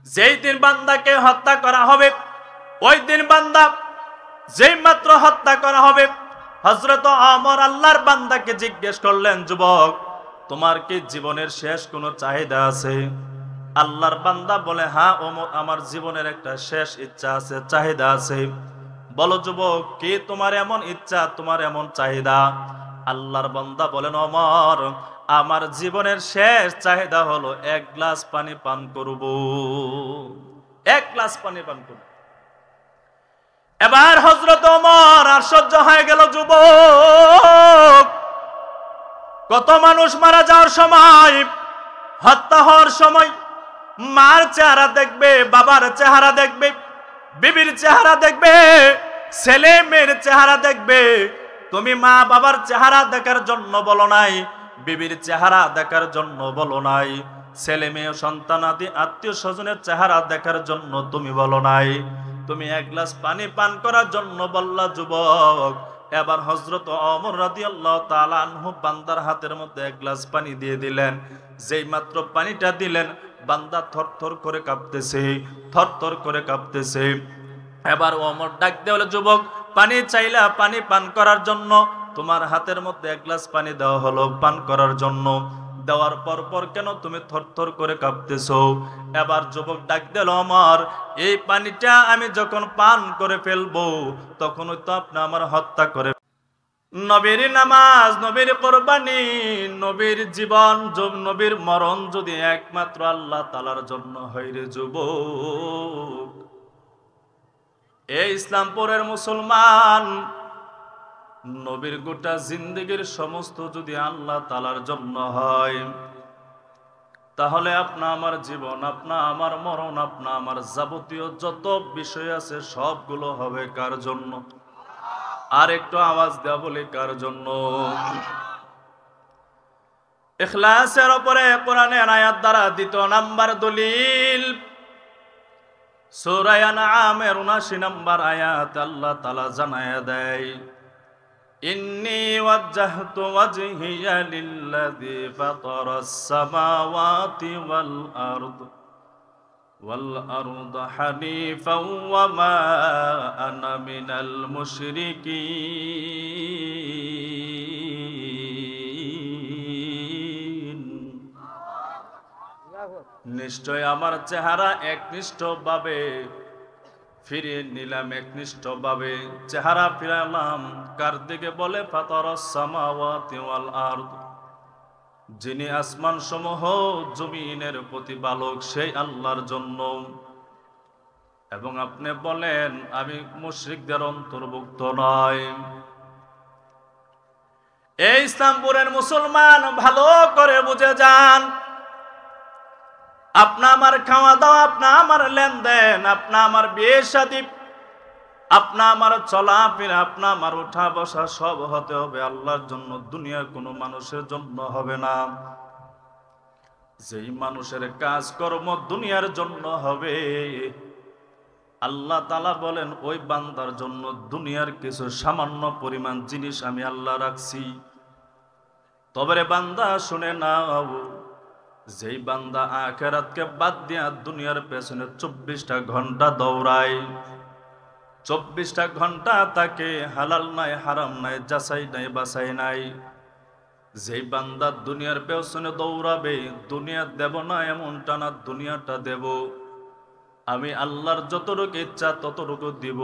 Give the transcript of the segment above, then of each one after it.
যেই দিন বান্দাকে হত্যা করা হবে, ওই দিন বান্দা যেই মাত্র হত্যা করা হবে, হযরত ওমর আল্লাহর বান্দাকে জিজ্ঞেস করলেন, যুবক তোমার কি জীবনের শেষ কোনো চাহিদা আছে? আল্লাহর বান্দা বলে, হ্যাঁ ওমর, আমার জীবনের একটা শেষ ইচ্ছা আছে, চাহিদা আছে। বলো যুবক, কি তোমার এমন ইচ্ছা, তোমার এমন চাহিদা? আল্লাহর বান্দা বলেন, ওমর আমার জীবনের শেষ চাহিদা হলো এক গ্লাস পানি পান করব, এক গ্লাস পানি পান করব। এবার হযরত ওমর আর সহ্য হয়ে গেল, যুবক কত মানুষ মারা যাওয়ার সময়, হত্যা হওয়ার সময় মার চেহারা দেখবে, বাবার চেহারা দেখবে, বিবির চেহারা দেখবে, ছেলে মেয়ের চেহারা দেখবে। তুমি মা বাবার চেহারা দেখার জন্য বলো নাই, বিবির চেহারা দেখার জন্য বলো নাই, ছেলে মেয়ে সন্তানাদি আত্মীয় স্বজনের চেহারা দেখার জন্য তুমি বলো নাই, তুমি এক গ্লাস পানি পান করার জন্য বললা যুবক। এবার হযরত ওমর রাদিয়াল্লাহু তাআলা আনহু বান্দার হাতের মধ্যে এক গ্লাস পানি দিয়ে দিলেন। যেই মাত্র পানিটা দিলেন, বান্দা থরথর করে কাঁপতেছে, থরথর করে কাঁপতেছে। এবার ওমর ডাক দিয়ে বলে, যুবক পানি চাইলা পানি পান করার জন্য, তোমার হাতের মধ্যে এক গ্লাস পানি দেওয়া হলো পান করার জন্য, দেওয়ার পর কেন তুমি থরথর করে কাঁপতেছো? এবার যুবক ডাক দিল, ওমর এই পানিটা আমি যখন পান করে ফেলবো তখনই তো আপনি আমার হত্যা করে। নবীর নামাজ, নবীর কোরবানি, নবীর জীবন, নবীর মরণ যদি একমাত্র আল্লাহ তাআলার জন্য হয় রে যুবক, এই ইসলামপুরের মুসলমান, নবীর গোটা জিন্দেগীর সমস্ত যদি আল্লাহ তাআলার জন্য হয়, তাহলে আপনা আমার জীবন, আপনা আমার মরণ, আপনা আমার যাবতীয় যত বিষয় আছে সবগুলো হবে কার জন্য? আর একটু আওয়াজ দেওয়া বলি, কার জন্য? ইখলাসের উপরে কোরআনের আয়াত দ্বারা দ্বিতীয় নাম্বার দলিল, সূরা আনআমের ৭৯ নম্বর আয়াত আল্লাহ তাআলা জানায়া দেয়, ইন্নী ওয়াজ্জাহতু ওয়াজহিয়া লিল্লাযী ফাতারাস সামাওয়াতি ওয়াল আরদ হানিফাও ওয়া মা আনা মিনাল মুশরিকিন। নিশ্চয় আমার চেহারা একনিষ্ঠভাবে ফিরিয়ে নিলাম, একনিষ্ঠভাবে চেহারা ফিরালাম কার দিকে? বলে ফাতারাস সামাওয়াতি ওয়াল আরদ, যিনি আসমান সমূহ জমিনের প্রতিপালক, সেই আল্লাহর জন্য। এবং আপনি বলেন আমি মুশরিকদের অন্তর্ভুক্ত নয়। এই ইসলামপুরের মুসলমান ভালো করে বুঝে যান, আপনা আমার খাওয়া দাওয়া, আপনা আমার লেনদেন, আপনা আমার বিয়ে শাদী, আপনা আমার চলাফেরা, আপনা আমার উঠা বসা সব হতে হবে আল্লাহর জন্য, দুনিয়ার কোনো মানুষের জন্য হবে না। যেই মানুষের কাজকর্ম দুনিয়ার জন্য হবে, আল্লাহ তাআলা বলেন ওই বান্দার জন্য দুনিয়ার কিছু সামান্য পরিমাণ জিনিস আমি আল্লাহ রাখছি। তবে রে বান্দা শুনে নাও, যেই বান্দা আখিরাতকে বাদ দিয়া দুনিয়ার পেছনে 24টা ঘন্টা দৌড়ায়, 24টা ঘন্টা তাকে হালাল নাই হারাম নাই, যাচাই নাই বাছাই নাই, যেই বান্দা দুনিয়ার পেছনে দৌড়াবে, দুনিয়া দেব না এমনটা না, দুনিয়াটা দেব, আমি আল্লাহর যতটুকু ইচ্ছা ততটুকু দিব।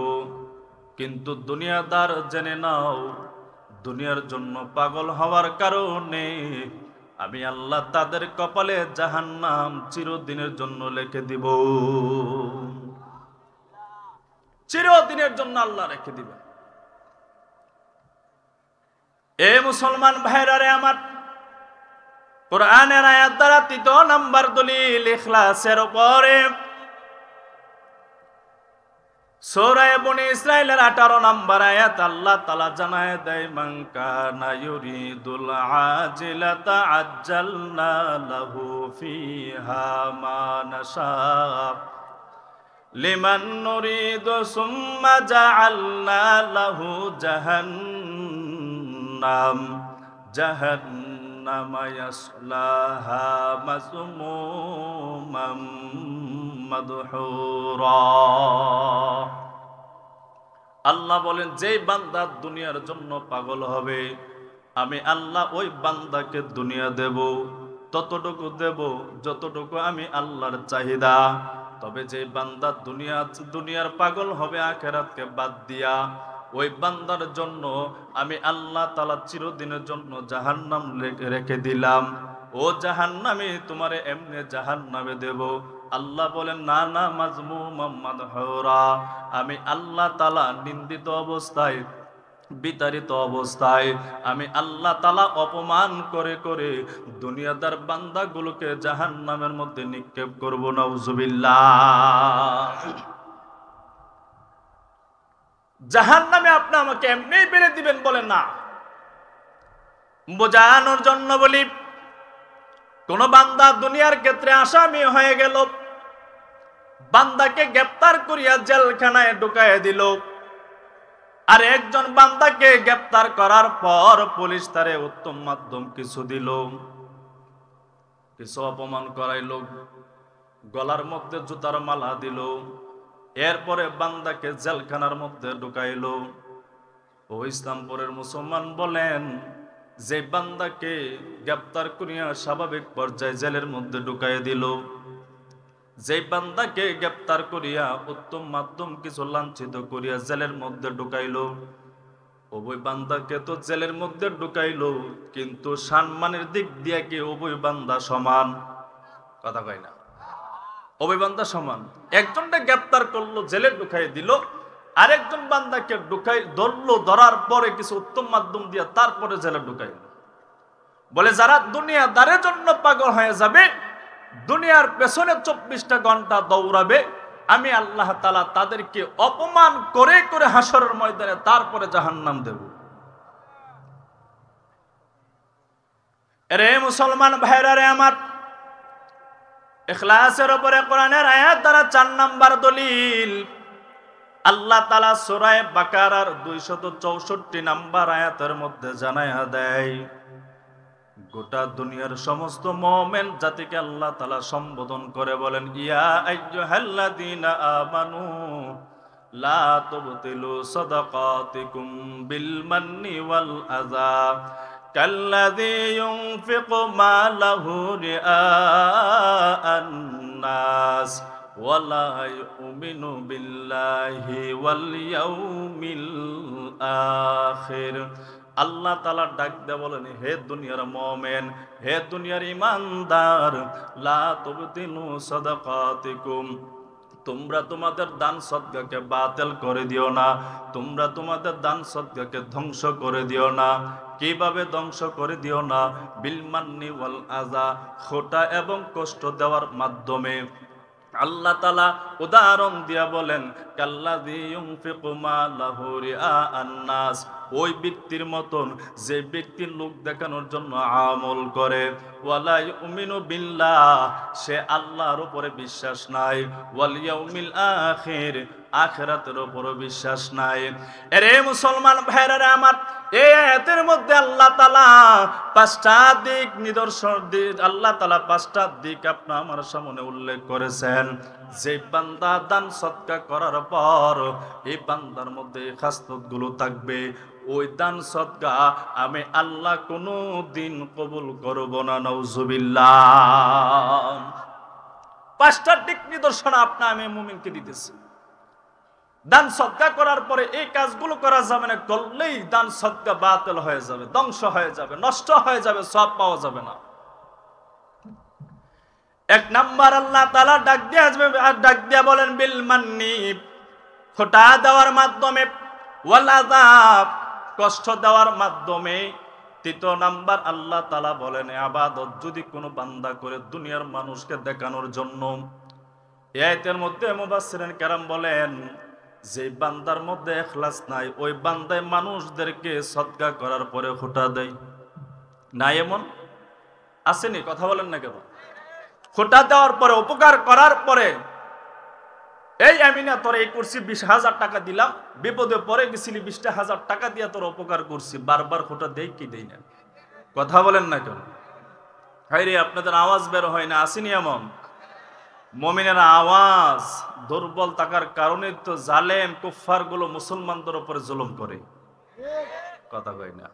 কিন্তু দুনিয়াদার জেনে নাও, দুনিয়ার জন্য পাগল হওয়ার কারণে আমি আল্লাহ তাদের কপালে জাহান্নাম চিরদিনের জন্য লিখে দিব, চিরদিনের জন্য আল্লাহ রেখে দিবে। এ মুসলমান ভাইরা রে আমার, কোরআনের আয়াত দ্বারা ৩য় নাম্বার দলিল ইখলাসের উপরে, সূরা বনী ইসরাঈলের 18 নম্বর আয়াত আল্লাহ তাআলা জানায় দেয়, মান কানা ইউরিদুল আজিলাতা আজ্জালনা লাহু ফিহা মা নাশা লিমান নুরিদু সুম্মা জাআলনা লাহু জাহান্নামা ইয়াসলাহা মাযমুমান মাদহুরা। আল্লাহ বলেন, যেই বান্দা দুনিয়ার জন্য পাগল হবে, আমি আল্লাহ ওই বান্দাকে দুনিয়া দেব, ততটুকু দেব যতটুকু আমি আল্লাহর চাহিদা। তবে যে বান্দা দুনিয়ার পাগল হবে আখিরাতকে বাদ দিয়া, ওই বান্দার জন্য আমি আল্লাহ তাআলা চিরদিনের জন্য জাহান্নাম রেখে দিলাম। ও জাহান্নামী, তোমারে এমনি জাহান্নামে দেব। আল্লাহ বলেন, না না, মাজমুমান মাদহুরা, আমি আল্লাহ তাআলা নিন্দিত অবস্থায়, বিতাড়িত অবস্থায়, আমি আল্লাহ তাআলা অপমান করে করে দুনিয়াদার বান্দাগুলোকে জাহান্নামের মধ্যে নিক্ষেপ করব। নাউজুবিল্লাহ। জাহান্নামে আপনি আমাকে এমনি বেড়ে দিবেন বলেন না। বোঝানোর জন্য বলি, কোন বান্দা দুনিয়ার ক্ষেত্রে আসামি হয়ে গেল, বান্দাকে গ্রেফতার করিয়া জেলখানায় ঢুকাইয়া দিল। আর একজন বান্দাকে গ্রেফতার করার পর পুলিশ তারে উত্তম মাধ্যম কিছু দিল, কিছু অপমান করাইল, গলার মধ্যে জুতার মালা দিল, এরপরে বান্দাকে জেলখানার মধ্যে ঢুকাইল। ও ইসলামপুরের মুসলমান বলেন, যে বান্দাকে গ্রেফতার করিয়া স্বাভাবিক পর্যায়ে জেলের মধ্যে ঢুকাইয়া দিল, যে বান্দাকে গ্রেফতার করিয়া উত্তম মাধ্যম কিছু লাঞ্ছিত করিয়া জেলের মধ্যে ঢুকাইল, ওই বান্দাকে তো জেলের মধ্যে ঢুকাইল, কিন্তু সম্মানের দিক দিয়ে কি ওই বান্দা সমান? কথা কয় না, ওই বান্দা সমান। একজনকে গ্রেফতার করলো, জেলে ঢুকাই দিল, আরেকজন বান্দাকে ধরলো, ধরার পরে কিছু উত্তম মাধ্যম দিয়া তারপরে জেলে ঢুকাইল। বলে, যারা দুনিয়াদারের জন্য পাগল হয়ে যাবে, দুনিয়ার পেছনে 24টা ঘন্টা দৌড়াবে, আমি আল্লাহ তাআলা তাদেরকে অপমান করে করে হাসরের ময়দানে তারপরে জাহান্নাম দেব। রে মুসলমান ভাইরা রে আমার, ইখলাসের উপরে কোরআনের আয়াত দ্বারা 4 নাম্বার দলিল। আল্লাহ তাআলা সূরা বাকারার 264 নাম্বার আয়াতের মধ্যে জানায়া দেয়, গোটা দুনিয়ার সমস্ত মুমিন জাতিকে আল্লাহ তাআলা সম্বোধন করে বলেন, ইয়া আইয়ুহাল্লাযীনা আমানু লা তুবতিলু সাদাকাতিকুম বিল মান্নি ওয়াল আযা কাল্লাযী ইউনফিকু মালাহু রিআআন নাস ওয়া লা ইউমিনু বিল্লাহি ওয়াল ইয়াউমিল আখির। আল্লাহ তাআলা ডাক দিয়ে বলেন, হে দুনিয়ার মুমিন, হে দুনিয়ার ঈমানদার, লা তুবতিলু সাদাকাতিকুম, তোমরা তোমাদের দান সদকাকে বাতিল করে দিও না, তোমরা তোমাদের দান সদকাকে ধ্বংস করে দিও না। কিভাবে ধ্বংস করে দিও না? বিল মান্নি ওয়াল আযা, খোটা এবং কষ্ট দেওয়ার মাধ্যমে। আল্লাহ তাআলা উদাহরণ দিয়া বলেন, কাল্লাযী ইউনফিকু মালাহু রিআআন নাস, ওই ব্যক্তির মতন যে ব্যক্তি লোক দেখানোর জন্য আমল করে, ওয়ালা ইউমিনু বিল্লাহ, সে আল্লাহর উপরে বিশ্বাস নাই, ওয়াল ইয়াউমিল আখির, আখিরাতের উপরে বিশ্বাস নাই। এরে মুসলমান ভাইরা আমার, এই আয়াতের মধ্যে আল্লাহ তাআলা 5টা দিক নিদর্শন আল্লাহ তাআলা 5টা দিক আপনার আমার সামনে উল্লেখ করেছেন। যে বান্দা দান সদকা করার পর এই বান্দার মধ্যে খাসলতগুলো থাকবে, ওই দান সদকা আমি আল্লাহ কোনো দিন কবুল করব না। নাউজুবিল্লাহ। 5টা দিক নিদর্শন আপনি আমি মুমিনকে দিতেছি। দান সদকা করার পরে এই কাজগুলো করা যাবে না, করলেই দান সদকা বাতিল হয়ে যাবে, ধ্বংস হয়ে যাবে, নষ্ট হয়ে যাবে, সওয়াব পাওয়া যাবে না। 1 নাম্বার আল্লাহ তাআলা ডাক দিয়া বলেন, বিল মান্নি, খোটা দেওয়ার মাধ্যমে, ওয়াল আযাব, কষ্ট দেওয়ার মাধ্যমে। 3 নাম্বার আল্লাহ তাআলা বলেন, ইবাদত যদি কোনো বান্দা করে দুনিয়ার মানুষকে দেখানোর জন্য। এই আয়াতের মধ্যে মুফাসসিরিন কেরাম বলেন, যে বান্দার মধ্যে ইখলাস নাই, ওই বান্দায় মানুষদেরকে সদকা করার পরে খোটা দেয় না, এমন আসেনি? কথা বলেন না কেন? খোটা দেওয়ার পরে, উপকার করার পরে, এই আমি না তোর এই করছি, 20,000 টাকা দিলাম, বিপদে পড়ে গেছিলি, 20,000 টাকা দিয়ে তোর উপকার করছি, বারবার খোটা দেই কি দেই না? কথা বলেন না কেন? হায় রে, আপনাদের আওয়াজ বের হয় না, আসেনি এমন? মুমিনের আওয়াজ দুর্বল থাকার কারণে তো জালেম কুফফার গুলো মুসলমানদের উপরে জুলুম করে। কথা কই না?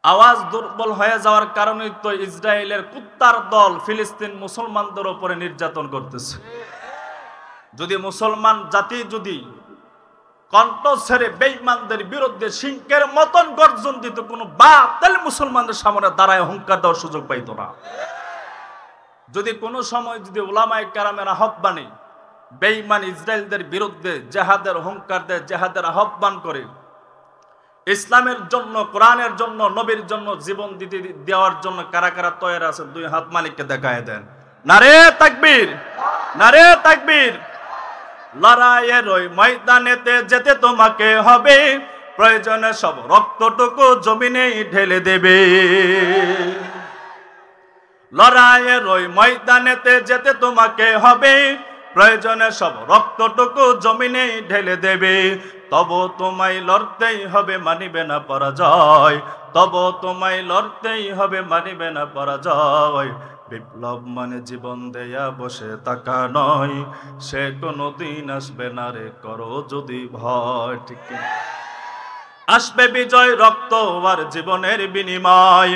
আওয়াজ দুর্বল হয়ে যাওয়ার কারণে তো ইসরায়েলের কুত্তার দল ফিলিস্তিন মুসলমানদের উপরে নির্যাতন করতেছে। যদি মুসলমান জাতি যদি কণ্ঠ ছেড়ে বেঈমানদের বিরুদ্ধে সিংহের মতন গর্জন দিত, কোনো বাতিল মুসলমানদের সামনে দাঁড়ায় হুঙ্কার দেওয়ার সুযোগ পাইত না। যদি কোনো সময় যদি উলামায়ে কেরামের আহ্বানে বেঈমান ইসরায়েলদের বিরুদ্ধে জিহাদের হুঙ্কার দেয়, জিহাদের আহ্বান করে, ইসলামের জন্য, কোরআনের জন্য, নবীর জন্য জীবন দিতে দেওয়ার জন্য কারা কারা তৈরি আছে, দুই হাত মালিককে দেখায় দেন। নারে তাকবীর, নারে তাকবীর। লড়াইয়ের ওই ময়দানেতে যেতে তোমাকে হবে, প্রয়োজনে সব রক্তটুকু জমিনে ঢেলে দেবে। লড়াইয়ের ওই ময়দানেতে যেতে তোমাকে হবে, প্রয়োজনে সব রক্তটুকু জমিনে ঢেলে দেবে। তবু তোমায় লড়তেই হবে, মানিবে না পরাজয়। তবু তোমায় লড়তেই হবে, মানিবে না পরাজয়। বিপ্লব মানে জীবন দেয়া বসে থাকা নয়, সে কোনদিন আসবে না রে, করো যদি ভয়। ঠিক আসবে বিজয়, রক্ত আর জীবনের বিনিময়।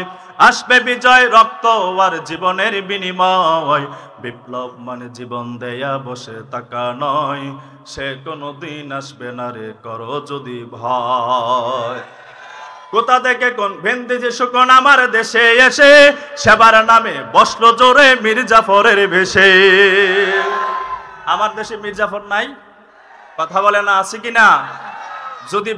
আসবে বিজয়, রক্ত আর জীবনের বিনিময়। বিপ্লব মানে জীবন দেয়া বসে থাকা নয়, সে কোনদিন আসবে না রে, করো যদি ভয়। কোথা থেকে কোন ভেন্দিজি শুকন আমার দেশে এসে, সেবার নামে বসলো জোরে মির্জাফরের বেশে। আমার দেশে মির্জাফর নাই? কথা বলে না, আছে কিনা? যদি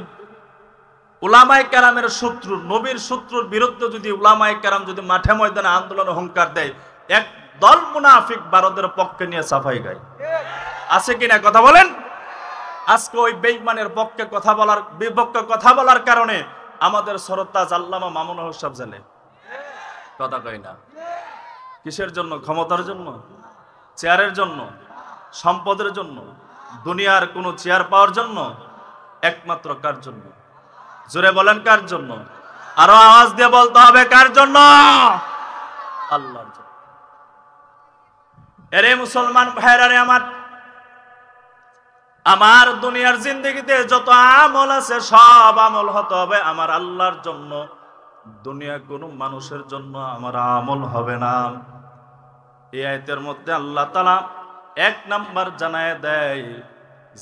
উলামায়ে কেরামের শত্রু, নবীর শত্রুর বিরুদ্ধে যদি উলামায়ে কেরাম যদি মাঠে ময়দানে আন্দোলনে হুঙ্কার দেয়, এক দল মুনাফিক ভারতের পক্ষে নিয়ে সাফাই গায়। আছে কিনা কথা বলেন? আজকে ওই বেঈমানের পক্ষে কথা বলার, বিপক্ষে কথা বলার কারণে আমাদের সরতাজ আল্লামা মামুনুল হক সাহেব জেলে। কথা কয় না? কিসের জন্য? ক্ষমতার জন্য, চেয়ারের জন্য, সম্পদের জন্য, দুনিয়ার কোনো চেয়ার পাওয়ার জন্য? একমাত্র কার জন্য? জোরে বলেন কার জন্য? আরো আওয়াজ দিয়ে বলতে হবে কার জন্য? আল্লাহর জন্য। এরে মুসলমান ভাইরা রে আমার, আমার দুনিয়ার জিন্দেগিতে যত আমল আছে সব আমল হতে হবে আমার আল্লাহর জন্য। দুনিয়া কোনো মানুষের জন্য আমার আমল হবে না। এই আয়াতের মধ্যে আল্লাহ তাআলা এক নাম্বার জানায় দেয়,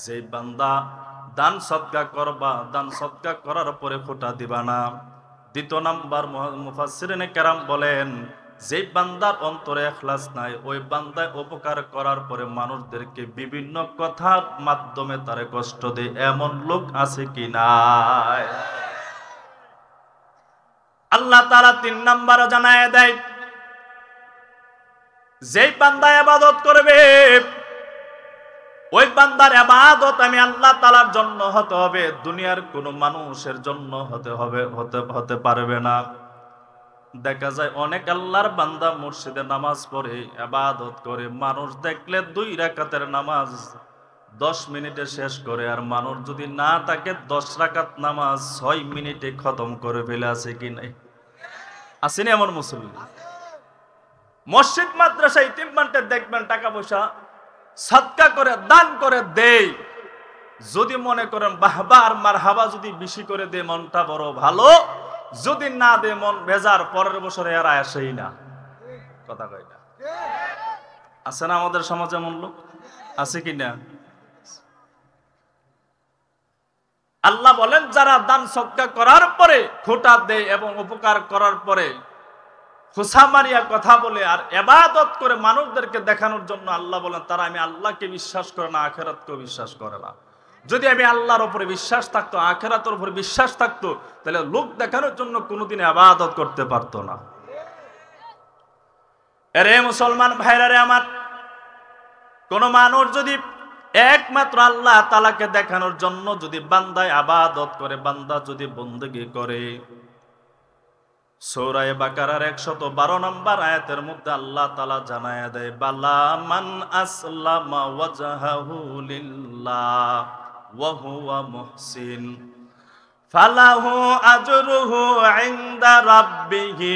যে বান্দা দান সদকা করবা, দান সদকা করার পরে ফোঁটা দিবা না। দ্বিতীয় নাম্বার মুফাসসিরিনে কেরাম বলেন, যে বান্দার অন্তরে ইখলাস নাই, ওই বান্দায় উপকার করার পরে মানুষদেরকে বিভিন্ন কথার মাধ্যমে তারে কষ্ট দেয়, এমন লোক আছে কি নাই? আল্লাহ তাআলা 3 নাম্বার জানায় দেয়, যে বান্দা ইবাদত করবে, ওই বান্দার ইবাদত আমি আল্লাহ তাআলার জন্য হতে হবে, দুনিয়ার কোনো মানুষের জন্য হতে পারবে না। দেখা যায় অনেক আল্লাহর বান্দা মসজিদে নামাজ পড়ে, ইবাদত করে, মানুষ দেখলে 2 রাকাতের নামাজ 10 মিনিটে শেষ করে, আর মানুষ যদি না থাকে 10 রাকাত নামাজ 6 মিনিটে খতম করে ফেলে। আছে কি নাই? আসেনি এমন মুসল্লি? মসজিদ মাদ্রাসা ইতিমবান্টে দেখবেন টাকা পয়সা সাদকা করে, দান করে দেয়। যদি মনে করেন বাহবা আর মারহাবা যদি বেশি করে দেয়, মনটা বড় ভালো। যদি না দে, মন বেজার, পরের বছরে আর আসেই না। কথা কয় না? আছে না আমাদের সমাজে এমন লোক? আছে কি না? আল্লাহ বলেন, যারা দান সদকা করার পরে খোঁটা দেয় এবং উপকার করার পরে খুশা মারিয়া কথা বলে আর ইবাদত করে মানুষদেরকে দেখানোর জন্য, আল্লাহ বলেন তারা আমি আল্লাহকে বিশ্বাস করে না, আখিরাতকেও বিশ্বাস করে না। যদি আমি আল্লাহর উপরে বিশ্বাস থাকতো, আখিরাতের উপরে বিশ্বাস থাকতো, তাহলে লোক দেখানোর জন্য কোনোদিন ইবাদত করতে পারতো না। এরে মুসলমান ভাইরা রে আমার, কোন মানুষ যদি একমাত্র আল্লাহ তাআলাকে দেখানোর জন্য যদি বান্দা ইবাদত করে, বান্দা যদি বন্দেগী করে, সূরা বাকারার 112 নম্বর আয়াতের মধ্যে আল্লাহ তাআলা জানায়া দেয়, বালা মান আসলামা ওয়াজহাহু লিল্লাহ ওয়া হুয়া মুহসিন ফালাহু আজরুহু ইনদা রাব্বিহি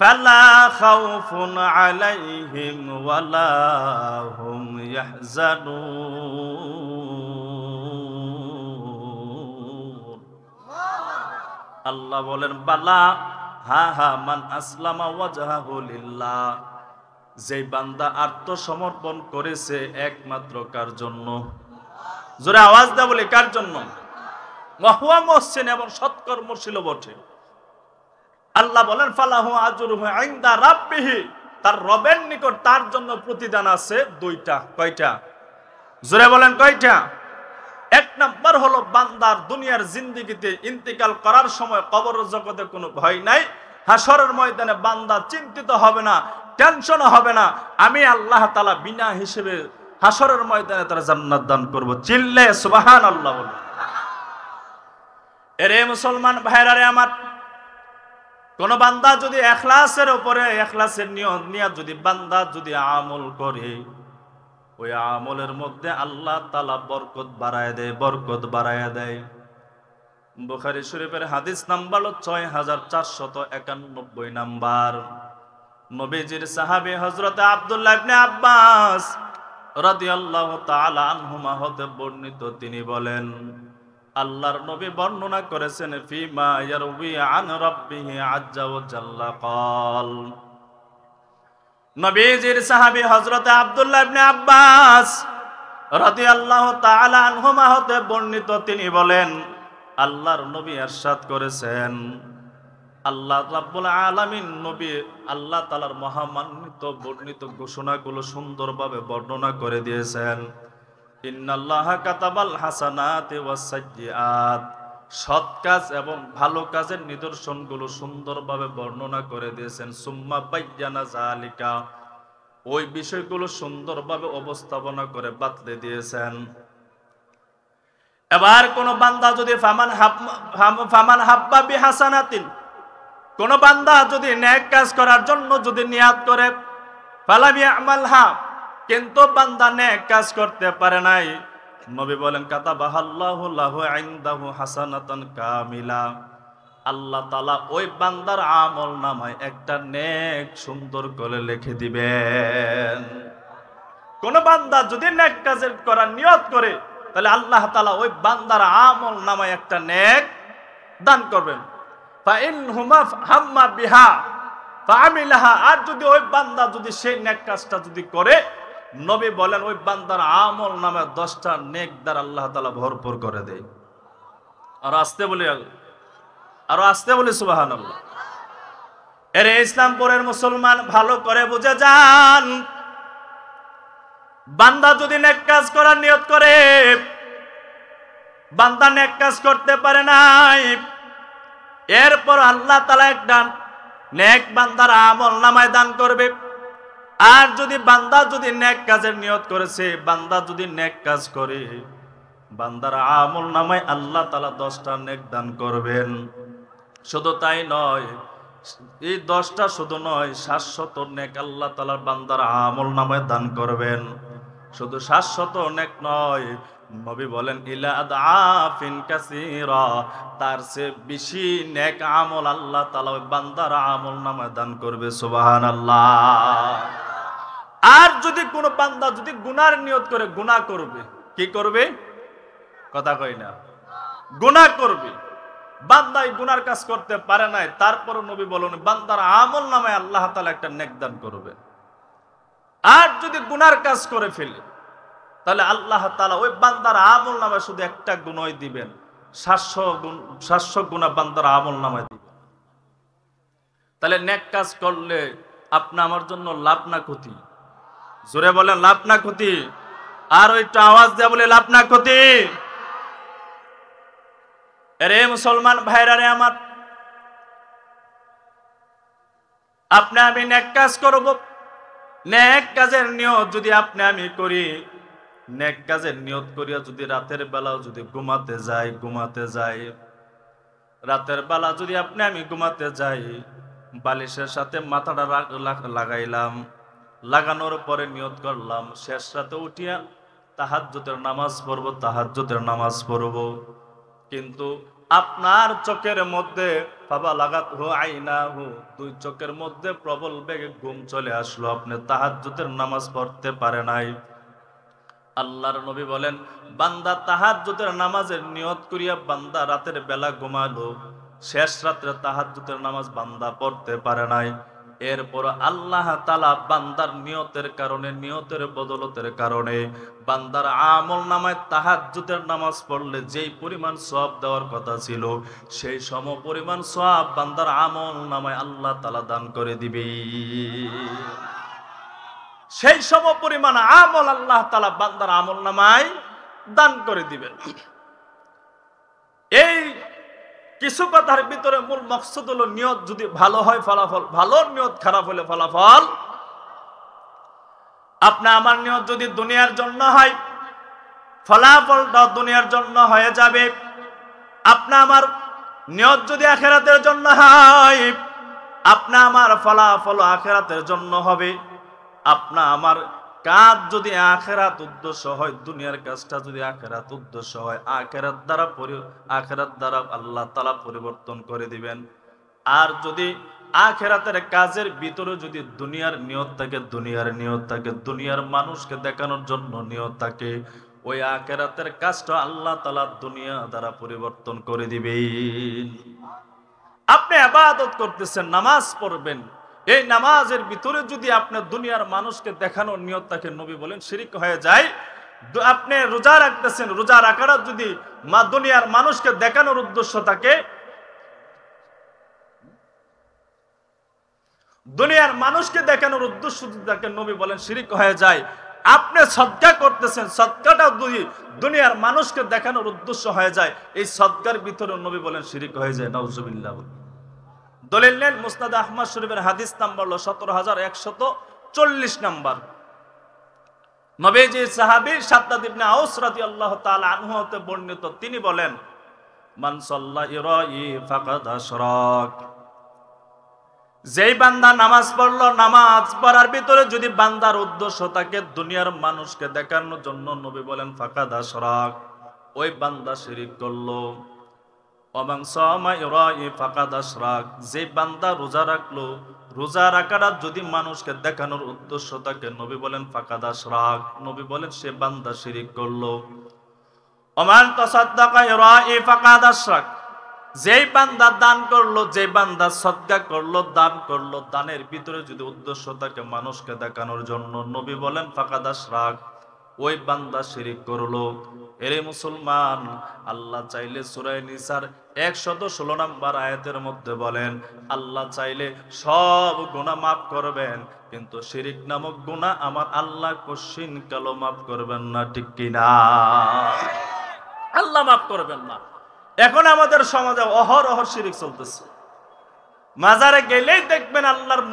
ফালা খাউফুন আলাইহিম ওয়ালা হুম ইয়াহজানুন। আল্লাহ বলেন বালা, হা হা মান আসলামা ওয়াজহাহু লিল্লাহ, যেই বান্দা আত্মসমর্পণ করেছে একমাত্র কার জন্য? জোরে আওয়াজ দেয়া বলি, কার জন্য? ওয়াহুয়া মুহসিন, এবং সৎকর্মশীল বটে। আল্লাহ বলেন ফালাহু আজরুহু ইনদা রাব্বিহি, তার রবের নিকট তার জন্য প্রতিদান আছে দুইটা। কয়টা? জোরে বলেন কয়টা? এক নাম্বার হলো বান্দার দুনিয়ার জিন্দেগিতে ইন্তেকাল করার সময় কবর জগতে কোনো ভয় নাই, হাসরের ময়দানে বান্দা চিন্তিত হবে না, টেনশন হবে না। আমি আল্লাহ তাআলা বিনা হিসেবে হাসরের ময়দানে তার জান্নাত দান করব। চিল্লে সুবহানাল্লাহ বলুন। এরে মুসলমান ভাইরা রে আমার, কোন বান্দা যদি ইখলাসের উপরে, ইখলাসের নিয়ত যদি বান্দা যদি আমল করে, ওই আমলের মধ্যে আল্লাহ তাআলা বরকত বাড়ায় দেয়, বরকত বাড়ায় দেয়। বুখারী শরীফের হাদিস নাম্বার 6491 নাম্বার। নবীজির সাহাবী হযরত আব্দুল্লাহ ইবনে আব্বাস রাদিয়াল্লাহু তাআলা আনহুমা হতে বর্ণিত, তিনি বলেন আল্লাহর নবী বর্ণনা করেছেন ফিমা ইয়ারউই আন রাব্বিহি আজ্জা ওয়া জাল্লা ক্বাল। নবীজির সাহাবী হযরত আব্দুল্লাহ ইবনে আব্বাস রাদিয়াল্লাহু তাআলা আনহুমা হতে বর্ণিত, তিনি বলেন আল্লাহর নবী ইরশাদ করেছেন, আল্লাহ রাব্বুল আলামিন নবী আল্লাহ তাআলার মহামান্বিত বর্ণিত ঘোষণাগুলো সুন্দরভাবে বর্ণনা করে দিয়েছেন। ইন্নাল্লাহা কাতাবাল হাসানাতি ওয়াস সাইয়্যাত, সৎ কাজ এবং ভালো কাজের নিদর্শনগুলো সুন্দরভাবে বর্ণনা করে দিয়েছেন। সুম্মা বায়্যানা যালিকা, ওই বিষয়গুলো সুন্দরভাবে উপস্থাপনা করে বাতলে দিয়েছেন। এবার কোন বান্দা যদি ফামান হাব্বা বিহাসানাতিন, কোন বান্দা যদি নেক কাজ করার জন্য যদি নিয়াত করে, ফালাম ইয়ামালহা, কিন্তু বান্দা নেক কাজ করতে পারে নাই, নবী বলেন কাতাবাহাল্লাহু লাহু ইনদাহু হাসানাতান কামিলা, আল্লাহ তাআলা ওই বান্দার আমল নামায় একটা নেক সুন্দর করে লিখে দিবেন। কোন বান্দা যদি নেক কাজের করার নিয়ত করে, তাহলে আল্লাহ তাআলা ওই বান্দার আমল নামায় একটা নেক দান করবেন। ফাইন হুমা হাম্মা বিহা ফাআমিলাহা, আর যদি ওই বান্দা যদি সেই নেক কাজটা যদি করে, নবী বলেন ওই বান্দার আমল নামে 10টা নেক দ্বারা আল্লাহ তাআলা ভরপুর করে দেয়। আর আসতে বলি সুবহানাল্লাহ। এর ইসলামপুরের মুসলমান ভালো করে বুঝে যান, বান্দা যদি নেক কাজ করার নিয়ত করে, বান্দা নেক কাজ করতে পারে নাই, এরপর আল্লাহ তাআলা একটা নেক বান্দার আমল নামায় দান করবে। আর যদি বান্দা যদি নেক কাজের নিয়ত করেছে, বান্দা যদি নেক কাজ করে, বান্দার আমল নামায় আল্লাহ তাআলা 10টা নেক দান করবেন। শুধু তাই নয়, এই 10টা শুধু নয়, 700 নেক আল্লাহ তাআলার বান্দার আমল নামায় দান করবেন। শুধু 700 নেক নয়, নবী বলেন ইলা আদআফিন কাসীরা, তার চেয়ে বেশি নেক আমল আল্লাহ তাআলা ওই বান্দার আমল নামায় দান করবে। সুবহানাল্লাহ। আর যদি কোনো বান্দা যদি গুনার নিয়ত করে, গুনাহ করবে, কি করবে? কথা কই না, গুনাহ করবে। বান্দা এই গুনার কাজ করতে পারে নাই, তারপর নবী বলেন বান্দার আমল নামায় আল্লাহ তাআলা একটা নেক দান করবে। আর যদি গুনার কাজ করে ফেলে, তাহলে আল্লাহ তাআলা ওই বান্দার আমল নামায় শুধু একটা গুনাহই দিবেন, 700 গুনাহ বান্দার আমল নামায় দিবেন। তাহলে নেক কাজ করলে আপনি আমার জন্য লাভ না ক্ষতি? জোরে বলেন লাভ না ক্ষতি? আর ওইটা আওয়াজ দিয়ে বলে লাভ না ক্ষতি? আরে মুসলমান ভাইরা রে আমার, আপনি আমি নেক কাজ করব, নেক কাজের নিয়ত যদি আপনি আমি করি, নেক কাজের নিয়ত করিয়া যদি রাতের বেলা যদি ঘুমাতে যাই, রাতের বেলা যদি আপনি আমি ঘুমাতে যাই, বালিশের সাথে মাথাটা লাগাইলাম, লাগানোর পরে নিয়ত করলাম শেষ রাতে উঠিয়া তাহাজ্জুদের নামাজ পড়ব, কিন্তু আপনার চোখের মধ্যে ফাবালাগাতহু আইনাহু, দুই চোখের মধ্যে প্রবল বেগে ঘুম চলে আসলো, আপনি তাহাজ্জুদের নামাজ পড়তে পারে নাই। আল্লাহর নবী বলেন, বান্দা তাহাজ্জুদের নামাজের নিয়ত করিয়া বান্দা রাতের বেলা ঘুমালো, শেষ রাত্রে তাহাজ্জুদের নামাজ বান্দা পড়তে পারে নাই। এরপর আল্লাহ তাআলা বান্দার নিয়তের কারণে, নিয়তের বদলতের কারণে বান্দার আমল নামায় তাহাজ্জুদের নামাজ পড়লে যেই পরিমাণ সওয়াব দেওয়ার কথা ছিল, সেই সম পরিমাণ সওয়াব বান্দার আমল নামায় আল্লাহ তাআলা দান করে দিবে। সেই সম পরিমাণ আমল আল্লাহ তাআলা বান্দার আমল নামায় দান করে দিবেন। এই কিছু কথার ভিতরে মূল মকসদ হলো, নিয়ত যদি ভালো হয় ফলাফল ভালো, নিয়ত খারাপ হলে ফলাফল। আপনি আমার নিয়ত যদি দুনিয়ার জন্য হয়, ফলাফলটা দুনিয়ার জন্য হয়ে যাবে। আপনি আমার নিয়ত যদি আখিরাতের জন্য হয়, আপনি আমার ফলাফল আখিরাতের জন্য হবে। আপনা আমার কাজ যদি আখিরাত উদ্দেশ্য হয়, দুনিয়ার কাজটা যদি আখিরাত উদ্দেশ্য হয়, আখিরাত দ্বারা আল্লাহ তাআলা পরিবর্তন করে দিবেন। আর যদি আখিরাতের কাজের ভিতরে যদি দুনিয়ার নিয়ত থাকে, দুনিয়ার মানুষকে দেখানোর জন্য নিয়ত থাকে, ওই আখিরাতের কাজটা আল্লাহ তাআলা দুনিয়া দ্বারা পরিবর্তন করে দিবেন। আপনি ইবাদত করতেছেন, নামাজ পড়বেন, এই নামাজের ভিতরে যদি আপনি দুনিয়ার মানুষকে দেখানোর নিয়ত থাকে, নবী বলেন শিরক হয়ে যায়। আপনি রোজা রাখতেছেন, রোজা রাখাটা যদি দুনিয়ার মানুষকে দেখানোর উদ্দেশ্য থাকে, দুনিয়ার মানুষকে দেখানোর উদ্দেশ্য যদি থাকে, নবী বলেন শিরক হয়ে যায়। আপনি সদকা করতেছেন, সদকাটা যদি দুনিয়ার মানুষকে দেখানোর উদ্দেশ্য হয়ে যায়, এই সদকার ভিতরে নবী বলেন শিরক হয়ে যায়। নাউজুবিল্লাহ। দলিল নেন মুসনাদ আহমদ শরীফের হাদিস নাম্বার হলো 17140 নাম্বার। নবীজি সাহাবী শাদ্দাদ ইবনে আউস রাদিয়াল্লাহু তাআলা আনহু হতে বর্ণিত, তিনি বলেন, মান সাল্লা ইরাই ফাকাদ আশরাক। যেই বান্দা নামাজ পড়লো, নামাজ পড়ার ভিতরে যদি বান্দার উদ্দেশ্য থাকে দুনিয়ার মানুষকে দেখানোর জন্য, নবী বলেন ফাকাদ আশরাক, ওই বান্দা শিরক করলো। ওমান সামা ইরাই ফাকাদ আশরাক, যে বান্দা রোজা রাখলো, রোজা রাখাটা যদি মানুষকে দেখানোর উদ্দেশ্য থাকে, নবী বলেন ফাকাদ আশরাক, নবী বলেন সে বান্দা শিরক করলো। ওমান তাসাদ্দাকা ইরাই ফাকাদ আশরাক, যেই বান্দা দান করলো, যে বান্দা সদকা করলো, দান করলো, দানের ভিতরে যদি উদ্দেশ্য থাকে মানুষকে দেখানোর জন্য, নবী বলেন ফাকাদ আশরাক, ওই বান্দা শিরক করলো। এরে মুসলমান, আল্লাহ চাইলে সূরা নিসার 116 নম্বর আয়াতের মধ্যে বলেন, আল্লাহ চাইলে সব গুনাহ মাফ করবেন, কিন্তু শিরক নামক গুনাহ আমার আল্লাহ কোশ্চিন কালো মাফ করবেন না, ঠিক কিনা? আল্লাহ মাফ করবেন না। এখন আমাদের সমাজে অহরহ শিরক চলতেছে। মাজারে গেলেই দেখবেন আল্লাহর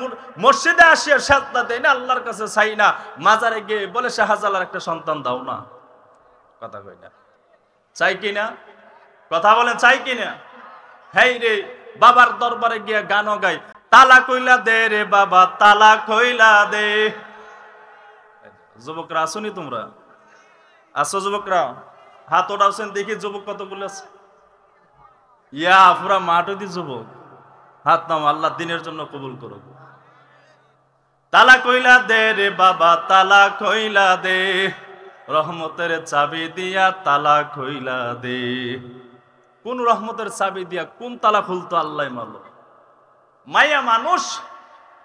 মসজিদে আসিয়া সাজদা দেয় না, আল্লাহর কাছে চাই না, মাজারে গিয়ে বলে শাহজালাল একটা সন্তান দাও না। কথা কই না? চাই কিনা? কথা বলেন, চাই কিনা? হেই রে, বাবার দরবারে গিয়া গানও গাই, তালা কইলা দে রে বাবা, তালা কইলা দে। যুবকরা আসুনি, তোমরা আসো? যুবকরা হাত ওঠাওছেন দেখি, যুবক কতগুলো আছে? ইয়া পুরা মাঠও দি যুবক, হাত নাম, আল্লাহ দিনের জন্য কবুল করো। তালা কইলা দে রে বাবা, তালা কইলা দে, রহমতের চাবি দিয়া তালা কইলা দে। কোন রহমতের চাবি দিয়া কোন তালা খুলতো আল্লাহ মালো। মাইয়া মানুষ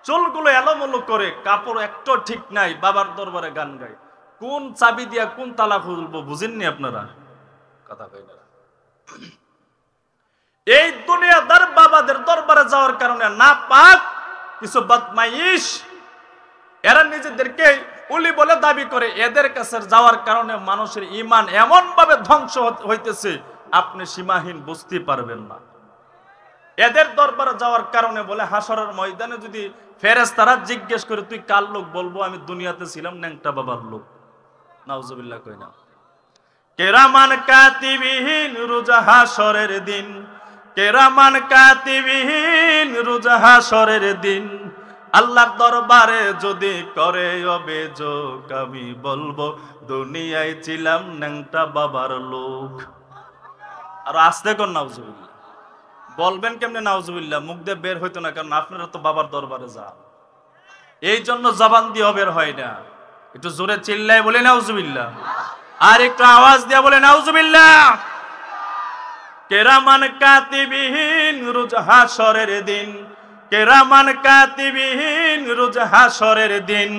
চুলগুলো এলোমেলো করে, কাপড় একটু ঠিক নাই, বাবার দরবারে গান গায়, কোন চাবি দিয়া কোন তালা খুলবো বুঝেননি আপনারা? কথা কই না। এই দুনিয়াদার বাবাদের দরবারে যাওয়ার কারণে না পাক কিছু বদমাইশ, এরা নিজেদেরকে উলি বলে দাবি করে, এদের কাছে যাওয়ার কারণে মানুষের ঈমান এমন ভাবে ধ্বংস হইতেছে, আপনি সীমাহীন বুঝতে পারবেন না। এদের দরবারে যাওয়ার কারণে বলে হাসরের ময়দানে যদি ফেরেশতারা জিজ্ঞেস করে তুই কার লোক, বলবো আমি দুনিয়াতে ছিলাম ন্যাংটা বাবার লোক। নাউজুবিল্লাহ কই না? কেরামান কাতিবিন রোজ হাসরের দিন, কেরামান কাতিবিন রোজ হাসরের দিন, আল্লাহর দরবারে যদি করে অভিযোগ, আমি বলবো দুনিয়ায় ছিলাম ন্যাংটা বাবার লোক। আর আস্তে কর নাউজুবিল্লাহ। বলবেন কেমনে নাউজুবিল্লাহ? মুখ দিয়ে বের হইতো না, কারণ আপনারা তো বাবার দরবারে যান, এই জন্য জবান দিয়ে বের হয় না। একটু জোরে চিল্লায় বলে নাউজুবিল্লাহ, আর একটু আওয়াজ দিয়ে বলে নাউজুবিল্লাহ। কেরামান কাতিবিন রোজ হাশরের দিন, কেরামান কাতিবিন রোজ হাশরের দিন,